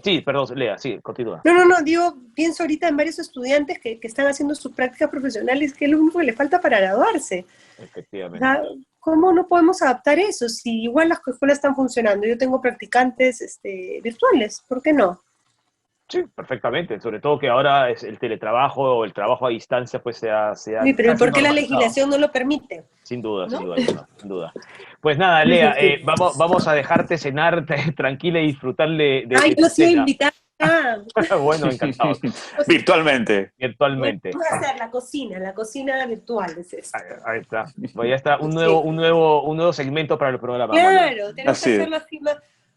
sí, perdón, Lea, sí, continúa. Digo, pienso ahorita en varios estudiantes que están haciendo sus prácticas profesionales, que es lo único que les falta para graduarse. Efectivamente. O sea, ¿cómo no podemos adaptar eso? Si igual las escuelas están funcionando, yo tengo practicantes virtuales, ¿por qué no? Sí, perfectamente. Sobre todo que ahora es el teletrabajo o el trabajo a distancia, pues sea sí, pero ¿por qué la legislación no lo permite? Sin duda, ¿no? Sin duda. Pues nada, Lea, vamos a dejarte cenar tranquila y disfrutarle de Ay, yo sí invitada. Bueno, encantado. Virtualmente. Vamos a hacer la cocina virtual, es esto. Ahí está. Pues ya está, un nuevo segmento para el programa. Claro, tenemos que hacerlo así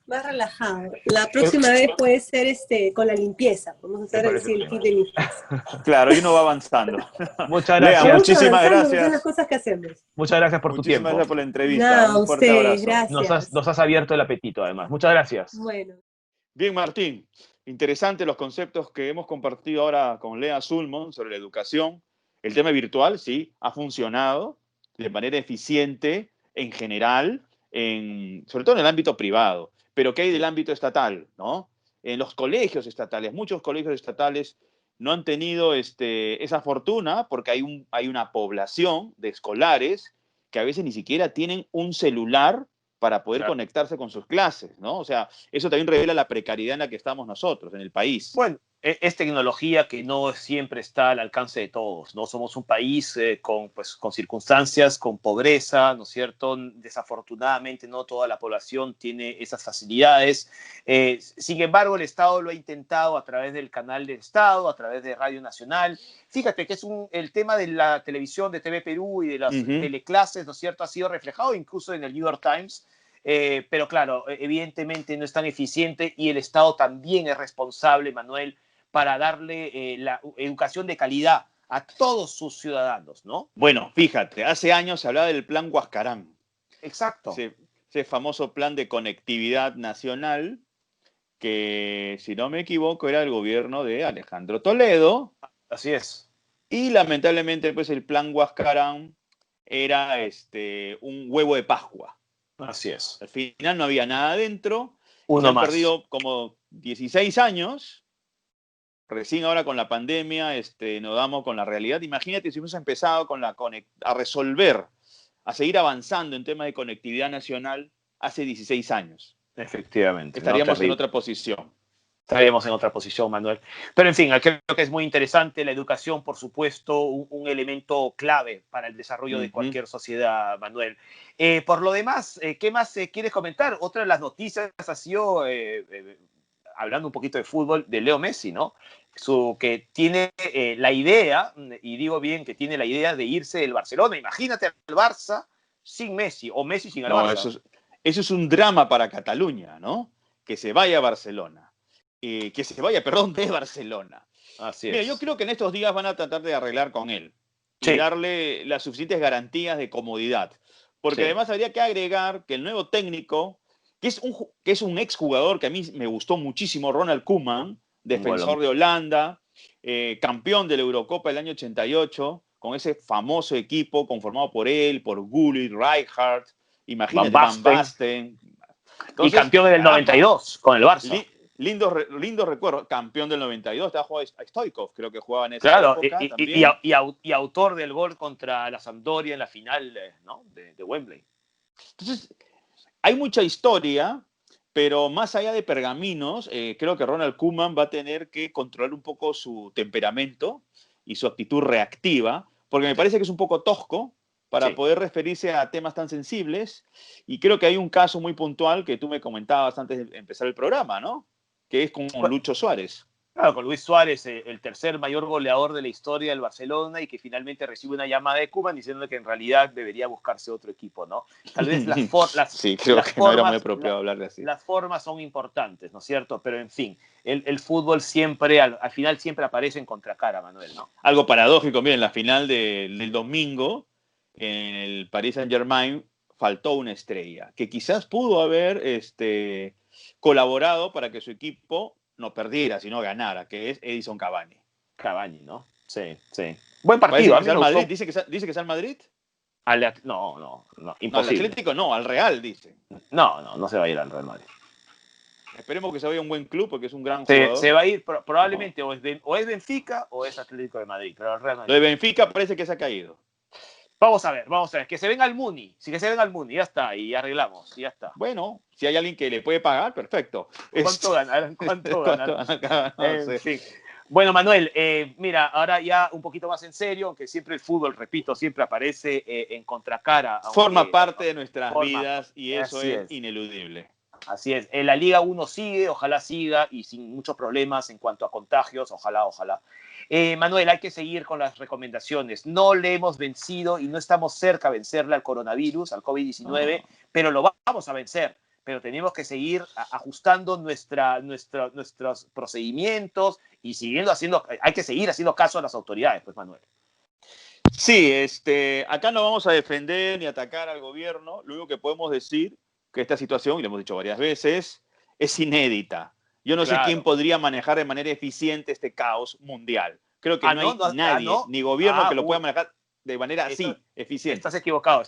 más relajado. La próxima vez puede ser con la limpieza. Vamos a hacer el kit de limpieza. Claro, y uno va avanzando. Muchas gracias. Lea, muchísimas gracias. Son las cosas que hacemos. Muchas gracias por tu tiempo. Muchísimas gracias por la entrevista. Un fuerte abrazo. Gracias. Nos has abierto el apetito, además. Muchas gracias. Bueno. Bien, Martín. Interesante los conceptos que hemos compartido ahora con Lea Sulmon sobre la educación. El tema virtual, sí, ha funcionado de manera eficiente en general. sobre todo en el ámbito privado, pero ¿qué hay del ámbito estatal, ¿no? En los colegios estatales, muchos colegios estatales no han tenido esa fortuna porque hay una población de escolares que a veces ni siquiera tienen un celular para poder conectarse con sus clases, ¿no? O sea, eso también revela la precariedad en la que estamos nosotros, en el país. Bueno, es tecnología que no siempre está al alcance de todos, ¿no? Somos un país con circunstancias, con pobreza, ¿no es cierto? Desafortunadamente no toda la población tiene esas facilidades. Sin embargo, el Estado lo ha intentado a través del canal del Estado, a través de Radio Nacional. Fíjate que el tema de la televisión, de TV Perú y de las teleclases, ¿no es cierto?, ha sido reflejado incluso en el New York Times. Pero claro, evidentemente no es tan eficiente y el Estado también es responsable, Manuel, para darle la educación de calidad a todos sus ciudadanos, ¿no? Bueno, fíjate, hace años se hablaba del Plan Huascarán. Exacto. Ese famoso plan de conectividad nacional que, si no me equivoco, era el gobierno de Alejandro Toledo. Así es. Y lamentablemente, pues el Plan Huascarán era un huevo de Pascua. Así es. Al final no había nada dentro. Uno han más. perdido como 16 años. Recién ahora con la pandemia nos damos con la realidad. Imagínate si hubiésemos empezado a resolver, a seguir avanzando en temas de conectividad nacional hace 16 años. Efectivamente. Estaríamos en otra posición. Estaríamos en otra posición, Manuel. Pero en fin, creo que es muy interesante la educación, por supuesto, un elemento clave para el desarrollo de cualquier sociedad, Manuel. Por lo demás, ¿qué más quieres comentar? Otra de las noticias ha sido, hablando un poquito de fútbol, de Leo Messi, ¿no? Que tiene la idea, y digo bien que tiene la idea de irse del Barcelona. Imagínate al Barça sin Messi, o Messi sin el Barça. Eso es un drama para Cataluña, ¿no? Que se vaya a Barcelona. Que se vaya, perdón, de Barcelona. Así es. Mira, yo creo que en estos días van a tratar de arreglar con él y darle las suficientes garantías de comodidad. Porque además habría que agregar que el nuevo técnico, que es un exjugador que a mí me gustó muchísimo, Ronald Koeman, defensor de Holanda, campeón de la Eurocopa del año 88, con ese famoso equipo conformado por él, por Gullit, Rijkaard, imagínate, Van Basten. Entonces, y campeón del 92 con el Barça. Lindo recuerdo, campeón del 92, estaba jugando a Stoichkov, creo que jugaba en esa época y autor del gol contra la Sampdoria en la final, ¿no? de Wembley. Entonces, hay mucha historia, pero más allá de pergaminos, creo que Ronald Koeman va a tener que controlar un poco su temperamento y su actitud reactiva, porque me parece que es un poco tosco para poder referirse a temas tan sensibles, y creo que hay un caso muy puntual que tú me comentabas antes de empezar el programa, ¿no? Que es con Lucho Suárez. Claro, con Luis Suárez, el tercer mayor goleador de la historia del Barcelona, y que finalmente recibe una llamada de Koeman diciendo que en realidad debería buscarse otro equipo, ¿no? Tal vez creo que no era muy apropiado hablar de así. Las formas son importantes, ¿no es cierto? Pero en fin, el fútbol siempre, al final siempre aparece en contracara, Manuel, ¿no? Algo paradójico, miren, la final del domingo, en el Paris Saint-Germain, faltó una estrella, que quizás pudo haber colaborado para que su equipo no perdiera, sino ganara, que es Edison Cavani. Cavani, ¿no? Sí. Buen partido. ¿Parece que al Madrid? ¿Dice que es al Madrid? No, imposible. No, al Atlético no, al Real, dice. No se va a ir al Real Madrid. Esperemos que se vaya a un buen club, porque es un gran jugador. Se va a ir probablemente o es Benfica o es Atlético de Madrid, pero al Real Madrid. Lo de Benfica parece que se ha caído. Vamos a ver, que se venga al Muni, ya está, y arreglamos, y ya está. Bueno, si hay alguien que le puede pagar, perfecto. ¿Cuánto ganan? No sé. Bueno, Manuel, mira, ahora ya un poquito más en serio, aunque siempre el fútbol, repito, siempre aparece en contracara. Forma parte de nuestras vidas y eso es ineludible. Así es, la Liga 1 sigue, ojalá siga, y sin muchos problemas en cuanto a contagios, ojalá. Manuel, hay que seguir con las recomendaciones. No le hemos vencido y no estamos cerca de vencerle al coronavirus, al COVID-19, pero lo vamos a vencer. Pero tenemos que seguir ajustando nuestros procedimientos y hay que seguir haciendo caso a las autoridades, pues, Manuel. Sí, acá no vamos a defender ni atacar al gobierno. Lo único que podemos decir que esta situación, y lo hemos dicho varias veces, es inédita. Yo no sé quién podría manejar de manera eficiente este caos mundial. Creo que no hay nadie, ni gobierno que lo pueda manejar de manera así, eficiente. Estás equivocado.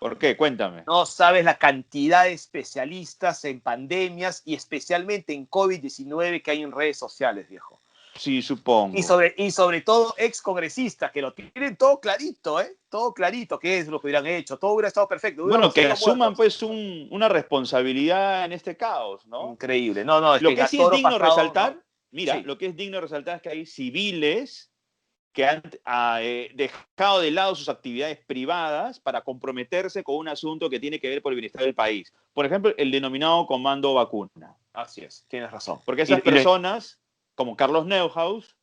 ¿Por qué? Cuéntame. No sabes la cantidad de especialistas en pandemias y especialmente en COVID-19 que hay en redes sociales, viejo. Sí, supongo. Y sobre todo excongresistas que lo tienen todo clarito, ¿eh? Todo clarito, qué es lo que hubieran hecho, todo hubiera estado perfecto. Bueno, que Sido asuman muertos. pues una responsabilidad en este caos, ¿no? Increíble. No, es Lo que que sí es todo digno pasado, resaltar, ¿no? mira, Sí. lo que es digno resaltar es que hay civiles que han dejado de lado sus actividades privadas para comprometerse con un asunto que tiene que ver por el bienestar del país. Por ejemplo, el denominado comando vacuna. Así es, tienes razón. Porque esas personas, como Carlos Neuhaus,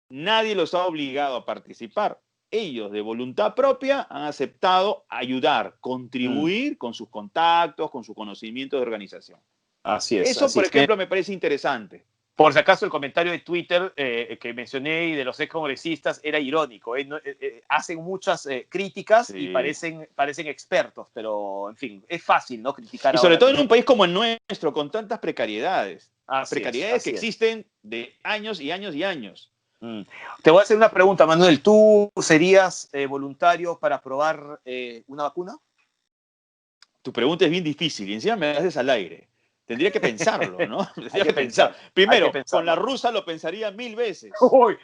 nadie los ha obligado a participar. Ellos, de voluntad propia, han aceptado ayudar, contribuir con sus contactos, con su conocimiento de organización. Así es. Eso, por ejemplo, me parece interesante. Por si acaso, el comentario de Twitter que mencioné y de los excongresistas era irónico. Hacen muchas críticas y Sí. parecen expertos, pero, en fin, es fácil, ¿no? Criticar Y sobre ahora. todo en un país como el nuestro, con tantas precariedades. Así Precariedades es, que existen de años y años y años. Te voy a hacer una pregunta, Manuel. ¿Tú serías voluntario para probar una vacuna? Tu pregunta es bien difícil y encima me la haces al aire. Tendría que pensarlo, ¿no? Tendría que que pensar. pensar, Primero, hay que con la pensarlo. rusa lo pensaría 1000 veces. Hoy,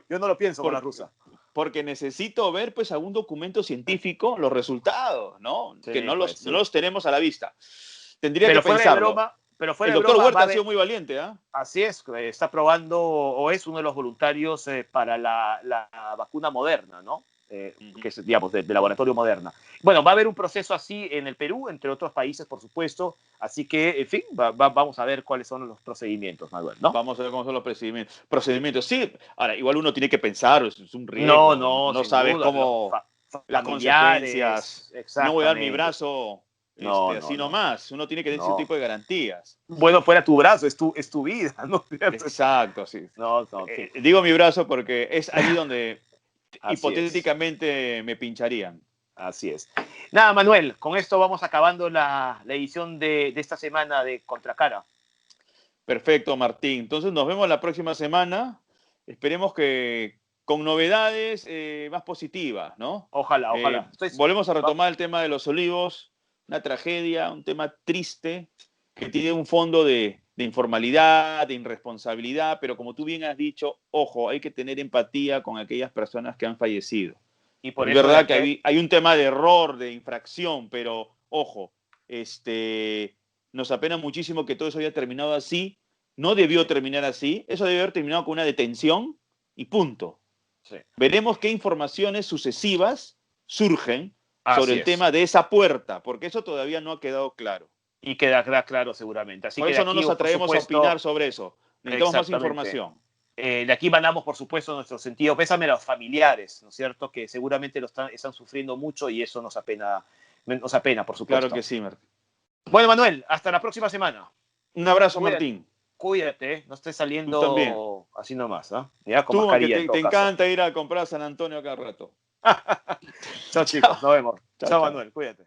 yo no lo pienso con la rusa. Porque necesito ver pues algún documento científico, los resultados, ¿no? Sí, Que no pues, no los tenemos a la vista. Tendría Pero que fuera de pensarlo. broma, El doctor Huerta ha sido muy valiente, ¿ah? Así es, está probando o es uno de los voluntarios para la vacuna Moderna, ¿no? Que es, digamos, de laboratorio Moderna. Bueno, va a haber un proceso así en el Perú, entre otros países, por supuesto. Así que, en fin, vamos a ver cuáles son los procedimientos, Manuel, ¿no? Vamos a ver cómo son los procedimientos. Sí, ahora, igual uno tiene que pensar, es un riesgo. No sin sabes duda, cómo las consecuencias, consecuencias. No voy a dar mi exactamente. brazo así No. nomás. Uno tiene que tener ese tipo de garantías. Bueno, fuera tu brazo, es tu vida, ¿no? Exacto, sí. No, sí. Digo mi brazo porque es allí donde hipotéticamente me pincharían. Así es. Nada, Manuel, con esto vamos acabando la edición de esta semana de Contracara. Perfecto, Martín. Entonces nos vemos la próxima semana. Esperemos que con novedades más positivas, ¿no? Ojalá. Volvemos a retomar el tema de los olivos, una tragedia, un tema triste que tiene un fondo de informalidad, de irresponsabilidad, pero como tú bien has dicho, ojo, hay que tener empatía con aquellas personas que han fallecido. Y por es eso verdad que hay un tema de error, de infracción, pero ojo, nos apena muchísimo que todo eso haya terminado así. No debió terminar así. Eso debió haber terminado con una detención y punto. Sí. Veremos qué informaciones sucesivas surgen sobre el tema de esa puerta, porque eso todavía no ha quedado claro. Y quedará claro seguramente. Así por que eso no nos atrevemos a opinar sobre eso. Necesitamos más información. De aquí mandamos, por supuesto, nuestro sentido pésame a los familiares, ¿no es cierto? Que seguramente están sufriendo mucho y eso nos apena, por supuesto. Claro que sí, Martín. Bueno, Manuel, hasta la próxima semana. Un abrazo, Martín. Cuídate, no estés saliendo así nomás, ¿ah? Ya, con tú, mascarilla. Te encanta ir a comprar a San Antonio cada rato. Chao, chicos, nos vemos. Chao, Manuel, cuídate.